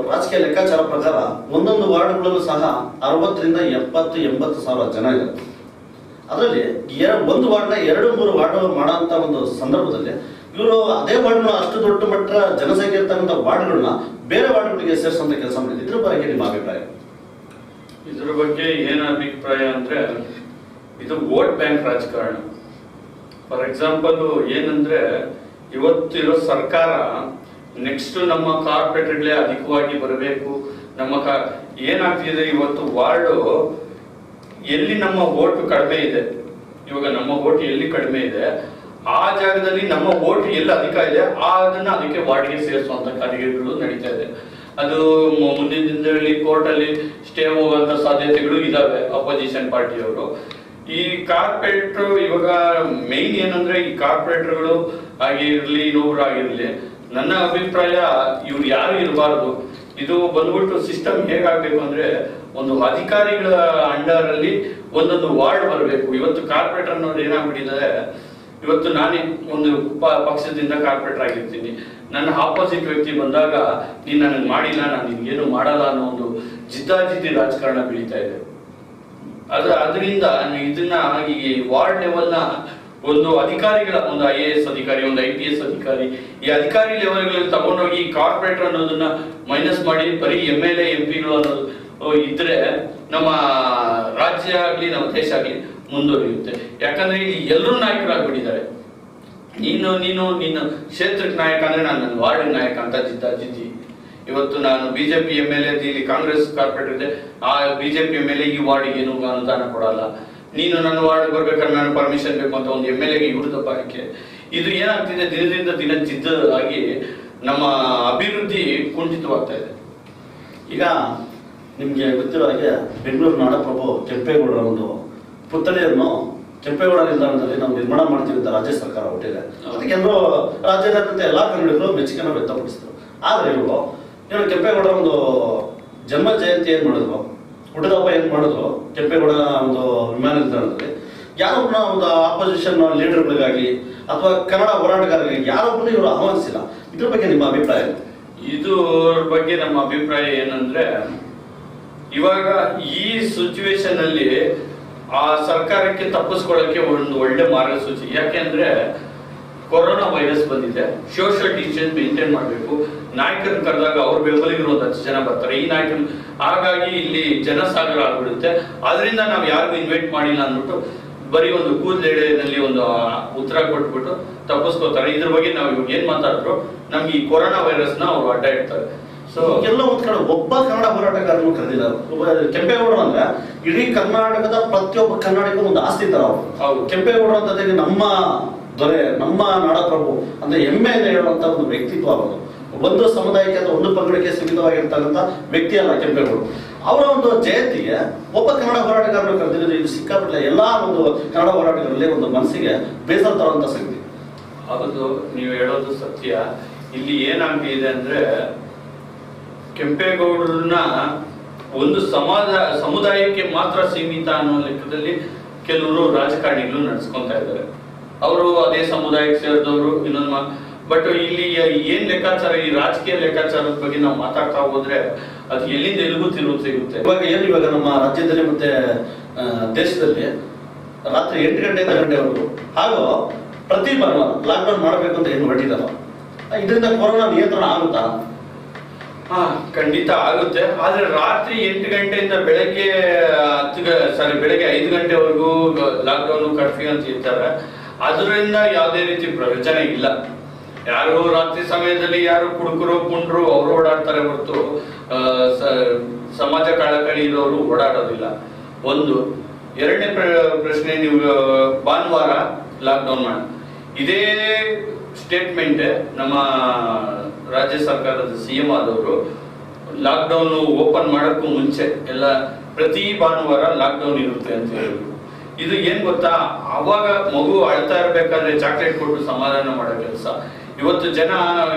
ರಾಜಕೀಯ ಲೆಕ್ಕಾಚಾರ ಪ್ರಕಾರ ಒಂದೊಂದು ವಾರ್ಡ್ಗಳಲ್ಲೂ ಸಹ 60ರಿಂದ 70-80 ಸಾವಿರ ಜನ ಇದ್ದಾರೆ. ಅದರಲ್ಲಿ ಒಂದು ವಾರ್ಡ್ನ 2-3 ವಾರ್ಡ್ ಮಾಡೋಂಥ ಒಂದು ಸಂದರ್ಭದಲ್ಲಿ ಇವರು ಅದೇ ವಾರ್ಡ್ನ ಅಷ್ಟು ದೊಡ್ಡ ಮಟ್ಟ ಜನಸಂಖ್ಯೆ ಇರ್ತಕ್ಕಂಥ ವಾರ್ಡ್ಗಳನ್ನ ಬೇರೆ ವಾರ್ಡ್ಗಳಿಗೆ ಸೇರಿಸುವಂತ ಕೆಲಸ ಮಾಡಿದ್ರು. ಇದ್ರ ಬಗ್ಗೆ ನಿಮ್ಮ ಅಭಿಪ್ರಾಯ? ಇದ್ರ ಬಗ್ಗೆ ಏನ ಅಭಿಪ್ರಾಯ ಅಂದ್ರೆ ಇದು ವೋಟ್ ಬ್ಯಾಂಕ್ ರಾಜಕಾರಣ. ಫಾರ್ ಎಕ್ಸಾಂಪಲ್ ಏನಂದ್ರೆ ಇವತ್ತಿರೋ ಸರ್ಕಾರ ನೆಕ್ಸ್ಟ್ ನಮ್ಮ ಕಾರ್ಪೊರೇಟ್ಗಳೇ ಅಧಿಕವಾಗಿ ಬರಬೇಕು. ಏನಾಗ್ತಿದೆ ಇವತ್ತು ವಾರ್ಡ್ ಎಲ್ಲಿ ನಮ್ಮ ವೋಟ್ ಕಡಿಮೆ ಇದೆ, ಇವಾಗ ನಮ್ಮ ವೋಟ್ ಎಲ್ಲಿ ಕಡಿಮೆ ಇದೆ ಆ ಜಾಗದಲ್ಲಿ ನಮ್ಮ ವೋಟ್ ಎಲ್ಲಿ ಅಧಿಕ ಇದೆ ಅದನ್ನ ಅದಕ್ಕೆ ವಾರ್ಡ್ಗೆ ಸೇರಿಸುವಂತ ಕಾರ್ಯಗಳು ನಡೀತಾ ಇದೆ. ಅದು ಮುಂದಿನ ದಿನದಲ್ಲಿ ಕೋರ್ಟ್ ಅಲ್ಲಿ ಸ್ಟೇ ಹೋಗುವಂತ ಸಾಧ್ಯತೆಗಳು ಇದಾವೆ ಅಪೋಸಿಷನ್ ಪಾರ್ಟಿಯವರು. ಈ ಕಾರ್ಪೊರೇಟರ್ ಇವಾಗ ಮೇನ್ ಏನಂದ್ರೆ ಈ ಕಾರ್ಪೊರೇಟರ್ಗಳು ಆಗಿರ್ಲಿ ಇನ್ನೊಬ್ರು ಆಗಿರ್ಲಿ, ನನ್ನ ಅಭಿಪ್ರಾಯ ಇವ್ರು ಯಾರು ಇರಬಾರ್ದು. ಇದು ಬಂದ್ಬಿಟ್ಟು ಸಿಸ್ಟಮ್ ಹೇಗಾಗ್ಬೇಕು ಅಂದ್ರೆ ಒಂದು ಅಧಿಕಾರಿಗಳ ಅಂಡರ್ ಅಲ್ಲಿ ಒಂದೊಂದು ವಾರ್ಡ್ ಬರಬೇಕು. ಇವತ್ತು ಕಾರ್ಪೊರೇಟರ್ ಅನ್ನೋದು ಏನಾಗ್ಬಿಟ್ಟಿದ್ದಾರೆ, ಇವತ್ತು ನಾನೇ ಒಂದು ಪಕ್ಷದಿಂದ ಕಾರ್ಪೊರೇಟರ್ ಆಗಿರ್ತೀನಿ, ನನ್ನ ಆಪೋಸಿಟ್ ವ್ಯಕ್ತಿ ಬಂದಾಗ ನೀನ್ ನನಗೆ ಮಾಡಿಲ್ಲ, ನಾನು ನಿನ್ಗೇನು ಮಾಡಲ್ಲ ಅನ್ನೋ ಒಂದು ಜಿದ್ದಾಜಿದ್ದಿ ರಾಜಕಾರಣ ಬೆಳೀತಾ ಇದೆ. ಅದರಿಂದ ಇದನ್ನ ಈ ವಾರ್ಡ್ ಲೆವೆಲ್ನ ಒಂದು ಅಧಿಕಾರಿಗಳ ಒಂದು IAS ಅಧಿಕಾರಿ, ಒಂದು IPS ಅಧಿಕಾರಿ, ಈ ಅಧಿಕಾರಿ ಲೆವೆಲ್ಗಳಲ್ಲಿ ತಗೊಂಡೋಗಿ ಕಾರ್ಪೊರೇಟರ್ ಅನ್ನೋದನ್ನ ಮೈನಸ್ ಮಾಡಿ ಬರೀ MLA MP ಗಳು ಅನ್ನೋದು ಇದ್ರೆ ನಮ್ಮ ರಾಜ್ಯ ಆಗ್ಲಿ ನಮ್ಮ ದೇಶ ಆಗ್ಲಿ ಮುಂದುವರಿಯುತ್ತೆ. ಯಾಕಂದ್ರೆ ಇಲ್ಲಿ ಎಲ್ಲರೂ ನಾಯಕರಾಗ್ಬಿಟ್ಟಿದ್ದಾರೆ. ನೀನು ಕ್ಷೇತ್ರಕ್ಕೆ ನಾಯಕ ಅಂದ್ರೆ ನಾನು ನನ್ನ ವಾರ್ಡ್ ನಾಯಕ ಅಂತ ಜಿದ್ದಾಜಿದ್ದಿ. ಇವತ್ತು ನಾನು ಬಿಜೆಪಿ MLA ಇಲ್ಲಿ ಕಾಂಗ್ರೆಸ್ ಕಾರ್ಪೊರೇಟರ್ ಇದೆ, ಆ ಬಿಜೆಪಿ MLA ಈ ವಾರ್ಡ್ಗೆ ಏನು ಅನುದಾನ ಕೊಡಲ್ಲ. ನೀನು ನನ್ನ ವಾರ್ಡ್ ಬರ್ಬೇಕಾದ್ರೆ ನಾನು ಪರ್ಮಿಷನ್ ಬೇಕು ಅಂತ ಒಂದು MLAಗೆ ಇವ್ರದ್ದು ಬಾರಿಕೆ. ಇದು ಏನಾಗ್ತಿದೆ, ದಿನದಿಂದ ದಿನ ಜಿದ್ದಾಗಿ ನಮ್ಮ ಅಭಿವೃದ್ಧಿ ಕುಂಠಿತವಾಗ್ತಾ ಇದೆ. ಈಗ ನಿಮ್ಗೆ ಗೊತ್ತಿರೋ ಹಾಗೆ ಬೆಂಗಳೂರು ನಾಡಪ್ರಭು ಕೆಂಪೇಗೌಡರ ಒಂದು ಪುತ್ಥಳಿಯನ್ನು ಕೆಂಪೇಗೌಡ ನಿಲ್ದಾಣದಲ್ಲಿ ನಾವು ನಿರ್ಮಾಣ ಮಾಡ್ತೀವಿ ಅಂತ ರಾಜ್ಯ ಸರ್ಕಾರ ಹೊರಟಿದೆ. ಅದಕ್ಕೆ ಎಲ್ಲರೂ ರಾಜ್ಯಾದ್ಯಂತ ಎಲ್ಲಾ ಕನ್ನಡಿಗರು ಮೆಚ್ಚುಗೆಯನ್ನು ವ್ಯಕ್ತಪಡಿಸಿದ್ರು. ಆದ್ರೆ ಇವರು ಕೆಂಪೇಗೌಡರ ಒಂದು ಜನ್ಮ ಜಯಂತಿ ಏನ್ ಮಾಡಿದ್ರು, ಹುಟ್ಟದಬ್ಬ ಏನ್ ಮಾಡಿದ್ರು ಕೆಂಪೇಗೌಡ ಒಂದು ವಿಮಾನ ನಿಲ್ದಾಣದಲ್ಲಿ, ಯಾರೊಬ್ಬನ ಒಂದು ಆಪೋಸಿಷನ್ ಲೀಡರ್ಗಳಿಗಾಗಲಿ ಅಥವಾ ಕನ್ನಡ ಹೋರಾಟಗಾರರಿಗೆ ಯಾರೊಬ್ಬನು ಇವರು ಆಹ್ವಾನಿಸಿಲ್ಲ. ಇದ್ರ ಬಗ್ಗೆ ನಿಮ್ಮ ಅಭಿಪ್ರಾಯ? ಇದ್ರ ಬಗ್ಗೆ ನಮ್ಮ ಅಭಿಪ್ರಾಯ ಏನಂದ್ರೆ, ಇವಾಗ ಈ ಸಿಚುವೇಶನ್ ಅಲ್ಲಿ ಆ ಸರ್ಕಾರಕ್ಕೆ ತಪ್ಪಿಸ್ಕೊಳ್ಳಕ್ಕೆ ಒಂದು ಒಳ್ಳೆ ಮಾರ್ಗಸೂಚಿ. ಯಾಕೆಂದ್ರೆ ಕೊರೋನಾ ವೈರಸ್ ಬಂದಿದೆ, ಸೋಷಿಯಲ್ ಡಿಸ್ಟೆನ್ಸ್ ಮೇಂಟೈನ್ ಮಾಡಬೇಕು. ನಾಯಕರನ್ನ ಕರೆದಾಗ ಅವ್ರ ಬೆಂಬಲಿಗರು ಒಂದು 10 ಜನ ಬರ್ತಾರೆ, ಈ ನಾಯಕರು, ಹಾಗಾಗಿ ಇಲ್ಲಿ ಜನಸಾಗರ ಆಗ್ಬಿಡುತ್ತೆ. ಅದರಿಂದ ನಾವು ಯಾರಿಗೂ ಇನ್ವೈಟ್ ಮಾಡಿಲ್ಲ ಅಂದ್ಬಿಟ್ಟು ಬರೀ ಒಂದು ಕೂದಲೆಡೆಯಲ್ಲಿ ಒಂದು ಉತ್ತರ ಕೊಟ್ಬಿಟ್ಟು ತಪ್ಪಿಸ್ಕೋತಾರೆ. ಇದ್ರ ಬಗ್ಗೆ ನಾವು ಇವಾಗ ಏನ್ ಮಾತಾಡಿದ್ರು ನಮ್ಗೆ ಈ ಕೊರೋನಾ ವೈರಸ್ ನ ಅವ್ರು ಅಡ್ಡ ಇಡ್ತಾರೆ. ಸೊ ಎಲ್ಲ ಒಂದ್ ಕಡೆ ಒಬ್ಬ ಕನ್ನಡ ಹೋರಾಟಗಾರನು ಕರೆದಿದ್ದಾರೆ. ಕೆಂಪೇಗೌಡರು ಅಂದ್ರೆ ಇಡೀ ಕರ್ನಾಟಕದ ಪ್ರತಿಯೊಬ್ಬ ಕನ್ನಡಿಗೂ ಒಂದು ಆಸ್ತಿ ತರ ಅವರು. ಕೆಂಪೇಗೌಡರು ಅಂತಂದ್ರೆ ನಮ್ಮ ದೊರೆ, ನಮ್ಮ ನಾಡಪ್ರಭು ಅಂದ್ರೆ ಹೆಮ್ಮೆಯಿಂದ ಹೇಳುವಂತ ಒಂದು ವ್ಯಕ್ತಿತ್ವ ಅವರು. ಒಂದು ಸಮುದಾಯಕ್ಕೆ ಅಥವಾ ಒಂದು ಪಂಗಡಕ್ಕೆ ಸೀಮಿತವಾಗಿರ್ತಕ್ಕಂಥ ವ್ಯಕ್ತಿ ಅಲ್ಲ ಕೆಂಪೇಗೌಡರು. ಅವರ ಒಂದು ಜಯಂತಿಗೆ ಒಬ್ಬ ಕನ್ನಡ ಹೋರಾಟಗಾರರು ಕರೆದಿರೋದು ಇದು ಸಿಕ್ಕಾಪಟ್ಟೆ ಎಲ್ಲಾ ಒಂದು ಕನ್ನಡ ಹೋರಾಟಗಾರರಲ್ಲಿ ಒಂದು ಮನಸ್ಸಿಗೆ ಬೇಸರ ತರುವಂತ ಸಂಗತಿ. ಹೌದು, ನೀವು ಹೇಳೋದು ಸತ್ಯ. ಇಲ್ಲಿ ಏನಾಗ್ತಿದೆ ಅಂದ್ರೆ ಕೆಂಪೇಗೌಡರನ್ನ ಒಂದು ಸಮುದಾಯಕ್ಕೆ ಮಾತ್ರ ಸೀಮಿತ ಅನ್ನೋ ಲೆಕ್ಕದಲ್ಲಿ ಕೆಲವರು ರಾಜಕಾರಣಿಗಳು ನಡೆಸ್ಕೊಂತ ಇದ್ದಾರೆ. ಅವರು ಅದೇ ಸಮುದಾಯಕ್ಕೆ ಸೇರಿದವರು ಇನ್ನೊಂದು ಬಟ್ ಇಲ್ಲಿ ಏನ್ ಲೆಕ್ಕಾಚಾರ, ಈ ರಾಜಕೀಯ ಲೆಕ್ಕಾಚಾರದ ಬಗ್ಗೆ ನಾವು ಮಾತಾಡ್ತಾ ಹೋದ್ರೆ ಅದು ಎಲ್ಲಿಂದ ಎಲ್ಲಿಗೂ ತಿರುವು ಸಿಗುತ್ತೆ. ಇವಾಗ ನಮ್ಮ ರಾಜ್ಯದಲ್ಲಿ ಮತ್ತೆ ದೇಶದಲ್ಲಿ ರಾತ್ರಿ 8 ಗಂಟೆಯಿಂದ ಗಂಟೆವರೆಗೂ ಹಾಗೂ ಪ್ರತಿ ಭಾನುವಾರ ಲಾಕ್ಡೌನ್ ಮಾಡಬೇಕು ಅಂತ ಏನು ಹೊರಟಿದಾರ, ಇದರಿಂದ ಕೊರೋನಾ ನಿಯಂತ್ರಣ ಆಗುತ್ತಾ? ಖಂಡಿತ ಆಗುತ್ತೆ. ಆದ್ರೆ ರಾತ್ರಿ 8 ಗಂಟೆಯಿಂದ ಬೆಳಗ್ಗೆ ಬೆಳಗ್ಗೆ 5 ಗಂಟೆವರೆಗೂ ಲಾಕ್ಡೌನ್ ಕರ್ಫ್ಯೂ ಅಂತ ಇರ್ತಾರೆ. ಅದರಿಂದ ಯಾವುದೇ ರೀತಿ ಪ್ರಯೋಜನ ಇಲ್ಲ. ಯಾರು ರಾತ್ರಿ ಸಮಯದಲ್ಲಿ ಯಾರು ಕುಡುಕರು ಪುಂಡ್ರು ಅವರು ಓಡಾಡ್ತಾರೆ ಹೊರತು ಸಮಾಜ ಕಳಕಳಿ ಇರೋರು ಓಡಾಡೋದಿಲ್ಲ. ಒಂದು. ಎರಡನೇ ಪ್ರಶ್ನೆ, ನೀವು ಭಾನುವಾರ ಲಾಕ್ಡೌನ್ ಮಾಡಿ, ಇದೇ ಸ್ಟೇಟ್ಮೆಂಟ್ ನಮ್ಮ ರಾಜ್ಯ ಸರ್ಕಾರದ CM ಆದವರು ಲಾಕ್ಡೌನ್ ಓಪನ್ ಮಾಡೋಕ್ಕೂ ಮುಂಚೆ ಎಲ್ಲ ಪ್ರತಿ ಭಾನುವಾರ ಲಾಕ್ಡೌನ್ ಇರುತ್ತೆ ಅಂತ ಹೇಳಿದ್ರು. ಇದು ಏನ್ ಗೊತ್ತಾ, ಅವಾಗ ಮಗು ಅಳ್ತಾ ಇರ್ಬೇಕಾದ್ರೆ ಚಾಕ್ಲೇಟ್ ಕೊಟ್ಟು ಸಮಾಧಾನ ಮಾಡೋ ಕೆಲಸ. ಇವತ್ತು ಜನ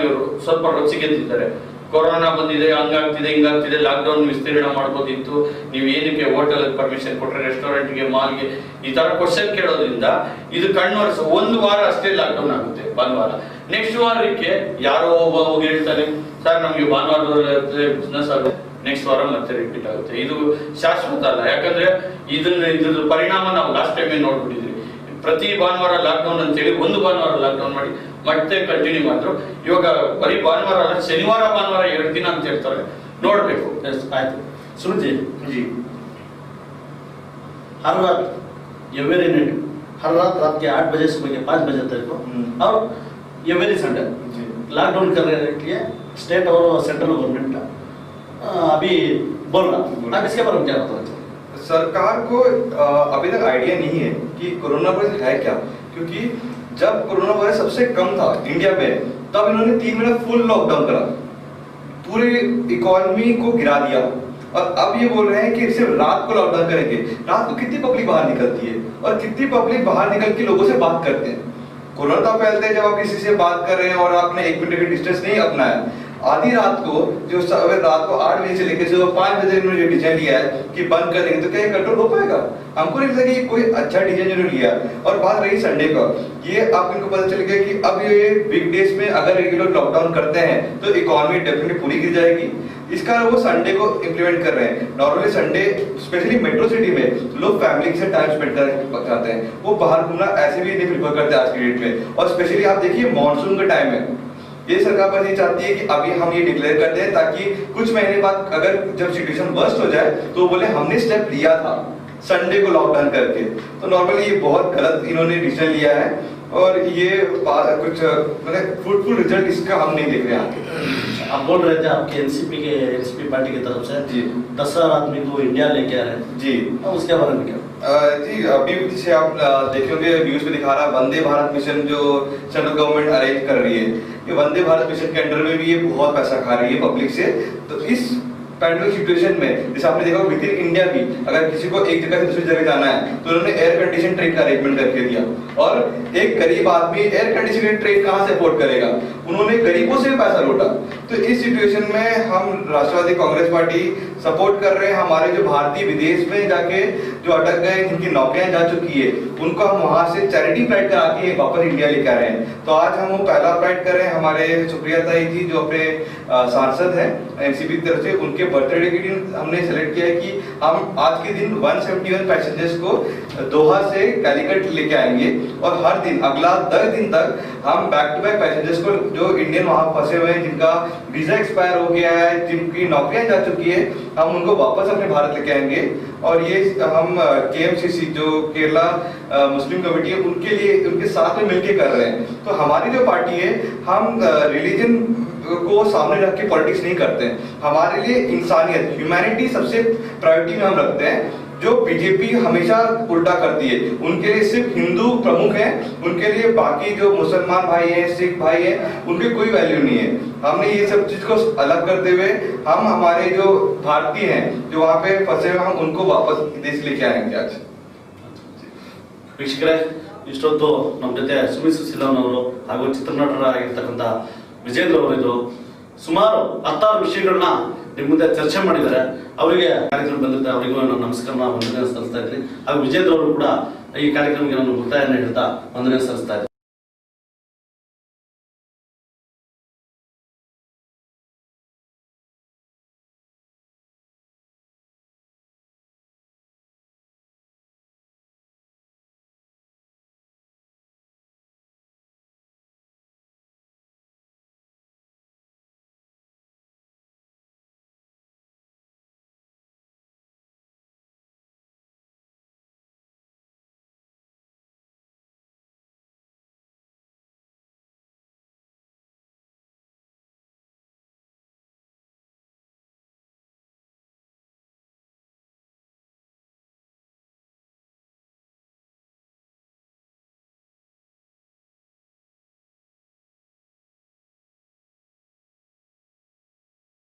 ಸ್ವಲ್ಪ ರೊಚ್ಚಿಗೆದ್ದಿದ್ದಾರೆ. ಕೊರೋನಾ ಬಂದಿದೆ, ಹಂಗಾಗ್ತಿದೆ ಹಿಂಗಾಗ್ತಿದೆ, ಲಾಕ್ಡೌನ್ ವಿಸ್ತೀರ್ಣ ಮಾಡ್ಬೋದಿತ್ತು, ನೀವು ಏನಕ್ಕೆ ಹೋಟೆಲ್ ಪರ್ಮಿಷನ್ ಕೊಟ್ರೆ, ರೆಸ್ಟೋರೆಂಟ್ಗೆ, ಮಾಲ್ಗೆ, ಈ ತರ ಕ್ವಶನ್ ಕೇಳೋದ್ರಿಂದ ಇದು ಕಣ್ಣೊರೆಸ. 1 ವಾರ ಅಷ್ಟೇ ಲಾಕ್ಡೌನ್ ಆಗುತ್ತೆ ಭಾನುವಾರ. ನೆಕ್ಸ್ಟ್ ವಾರಕ್ಕೆ ಯಾರೋ ಹೋಗಿ ಹೇಳ್ತಾರೆ, ಸರ್ ನಮ್ಗೆ ಭಾನುವಾರದಲ್ಲಿ ಬಿಸ್ನೆಸ್ ಆಗುತ್ತೆ, ನೆಕ್ಸ್ಟ್ ವಾರ ಮತ್ತೆ ರಿಪೀಟ್ ಆಗುತ್ತೆ. ಇದು ಶಾಶ್ವತ ಅಲ್ಲ. ಯಾಕಂದ್ರೆ ಇದ್ರ ಪರಿಣಾಮ ನಾವು ಲಾಸ್ಟ್ ಟೈಮ್ ನೋಡ್ಬಿಟ್ಟಿದ್ವಿ. ಪ್ರತಿ ಭಾನುವಾರ ಲಾಕ್ಡೌನ್ ಅಂತೇಳಿ 1 ಭಾನುವಾರ ಲಾಕ್ಡೌನ್ ಮಾಡಿ ಮತ್ತೆ ಕಂಟಿನ್ಯೂ ಮಾಡಿದ್ರು. ಇವಾಗ ಬರೀ ಭಾನುವಾರ ಅಲ್ಲ, ಶನಿವಾರ ಭಾನುವಾರ 2 ದಿನ ಅಂತ ಹೇಳ್ತಾರೆ. ನೋಡ್ಬೇಕು. ಆಯ್ತು सुमित जी, हर रात एवरी नाइट, हर रात के 8 बजे सुबह के 5 बजे तक को और एवरी संडे लॉकडाउन करने के लिए स्टेट और सेंट्रल गवर्नमेंट अभी बोल रहा। अब इसके बारे में क्या बताना? सरकार को अभी तक आइडिया नहीं है कि कोरोना वायरस है क्या, क्योंकि जब कोरोना वायरस सबसे कम था इंडिया में तब इन्होंने 3 महीना फुल लॉकडाउन करा, पूरे इकोनॉमी को गिरा दिया। और अब ये बोल रहे हैं कि सिर्फ रात को लॉकडाउन करेंगे। रात को कितनी पब्लिक बाहर निकलती है और कितनी पब्लिक बाहर निकल के लोगों से बात करते हैं। कोरोना तब फैलते हैं जब आप किसी से बात कर रहे हैं और आपने 1 मीटर की डिस्टेंस नहीं अपनाया। आधी रात को जो रात को 8 बजे से लेकर सुबह 5 बजे इन्होंने डिसीजन लिया है कि बंद कर देंगे, तो क्या ये कंट्रोल हो पाएगा? हमको नहीं लगता कि कोई अच्छा डिसीजन इन्होंने लिया। और बात रही संडे का, ये अब इनको पता चल गया कि अब ये वीक डेज में अगर ये लोग लॉकडाउन करते हैं तो इकोनॉमी डेफिनेटली पूरी गिर जाएगी। इसका वो संडे को इम्प्लीमेंट कर रहे हैं। Normally Sunday specially metro city में लोग फैमिली से टाइम स्पेंड करना चाहते हैं, वो बाहर घूमना ऐसे भी नहीं प्रीफर करते आज की डेट में। और स्पेशली आप देखिए मॉनसून का टाइम है, ये सरकार बस ये चाहती है कि अभी हम ये डिक्लेयर कर दें ताकि कुछ महीने बाद अगर जब सिचुएशन वर्स्ट हो जाए तो बोले हमने स्टेप लिया था संडे को लॉकडाउन करके। तो नॉर्मली ये बहुत गलत इन्होंने डिसीजन लिया है और ये कुछ मतलब फ्रूटफुल रिजल्ट इसका हम नहीं देख रहे हैं। आप बोल रहे थे आपके एनसीपी पार्टी की तरफ से जी 10,000 आदमी को इंडिया लेके आ रहे हैं जी, अब उसके बारे में क्या? जी अभी जैसे आप देखोगे न्यूज में दिखा रहा है वंदे भारत मिशन जो सेंट्रल गवर्नमेंट अरेंज कर रही है, ये वंदे भारत मिशन के अंडर में भी ये बहुत पैसा खा रही है पब्लिक से। तो इस पैंडेमिक सिचुएशन में जैसे आपने देखा विद इन इंडिया भी अगर किसी को एक जगह से दूसरी जगह जाना है तो उन्होंने एयर कंडीशन ट्रेन का अरेंजमेंट करके दिया। और एक गरीब आदमी एयर कंडीशन ट्रेन कहाँ से अफोर्ड करेगा? उन्होंने गरीबों से पैसा लूटा। तो इस सिचुएशन में हम राष्ट्रवादी कांग्रेस पार्टी सपोर्ट कर रहे हैं हमारे जो भारतीय विदेश में जाके जो अटक गए, जिनकी नौकरियां जा चुकी है, उनको हम वहां से चैरिटी फ्लाइट करा के वापस इंडिया लेकर आ रहे हैं। तो आज हम वो पहला फ्लाइट कर रहे हैं। हमारे सुप्रिया ताई जी जो अपने सांसद हैं एनसीपी की तरफ से, उनके बर्थडे के दिन हमने सेलेक्ट किया है कि हम आज के दिन 171 पैसेंजर्स को दोहा से कैलिकट लेके आएंगे और हर दिन अगला 10 दिन तक हम बैक टू बैक पैसेंजर्स को जो इंडियन वहां फंसे हुए हैं, जिनका वीजा एक्सपायर हो गया है, जिनकी नौकरियां जा चुकी है, हम उनको वापस अपने भारत लेके आएंगे। और ये हम KMCC जो केरला मुस्लिम कमेटी है उनके लिए उनके साथ में मिलके कर रहे हैं। तो हमारी जो पार्टी है हम रिलीजन को सामने रख के पॉलिटिक्स नहीं करते हैं। हमारे लिए इंसानियत ह्यूमैनिटी सबसे प्रायोरिटी में हम रखते हैं। जो बीजेपी हमेशा उल्टा करती है, उनके लिए सिर्फ हिंदू प्रमुख हैं, उनके लिए बाकी जो मुसलमान भाई हैं, सिख भाई हैं, उनकी कोई वैल्यू नहीं है। हमने ये सब चीज को अलग करते हुए हम हमारे जो भारतीय हैं जो वहाँ पे फंसे हुए हम उनको वापस देश लेके आएंगे आज। ವೀಕ್ಷಕರೇ, ಇಷ್ಟೊತ್ತು ನಮ್ಮ ಜೊತೆ ಸುಮಿತ್ ಸುಶೀಲನ್ ಅವರು ಹಾಗೂ ಚಿತ್ರನಟರಾಗಿರ್ತಕ್ಕಂಥ ವಿಜೇಂದ್ರ ಅವರಿದ್ದು ಸುಮಾರು 16 ವಿಷಯಗಳನ್ನ ನಿಮ್ಮ ಮುಂದೆ ಚರ್ಚೆ ಮಾಡಿದ್ದಾರೆ. ಅವರಿಗೆ ಕಾರ್ಯಕ್ರಮ ಬಂದಿರ್ತಾರೆ, ಅವರಿಗೂ ನಾನು ನಮಸ್ಕಾರ ವಂದನೆ ಸಲ್ಲಿಸ್ತಾ ಇದ್ದೀನಿ. ಹಾಗೂ ವಿಜೇಂದ್ರ ಅವರು ಕೂಡ ಈ ಕಾರ್ಯಕ್ರಮಕ್ಕೆ ನಾನು ಮುಕ್ತಾಯನ ಹೇಳ್ತಾ ವಂದನೆ ಸಲ್ಲಿಸ್ತಾ ಇದ್ದೀನಿ.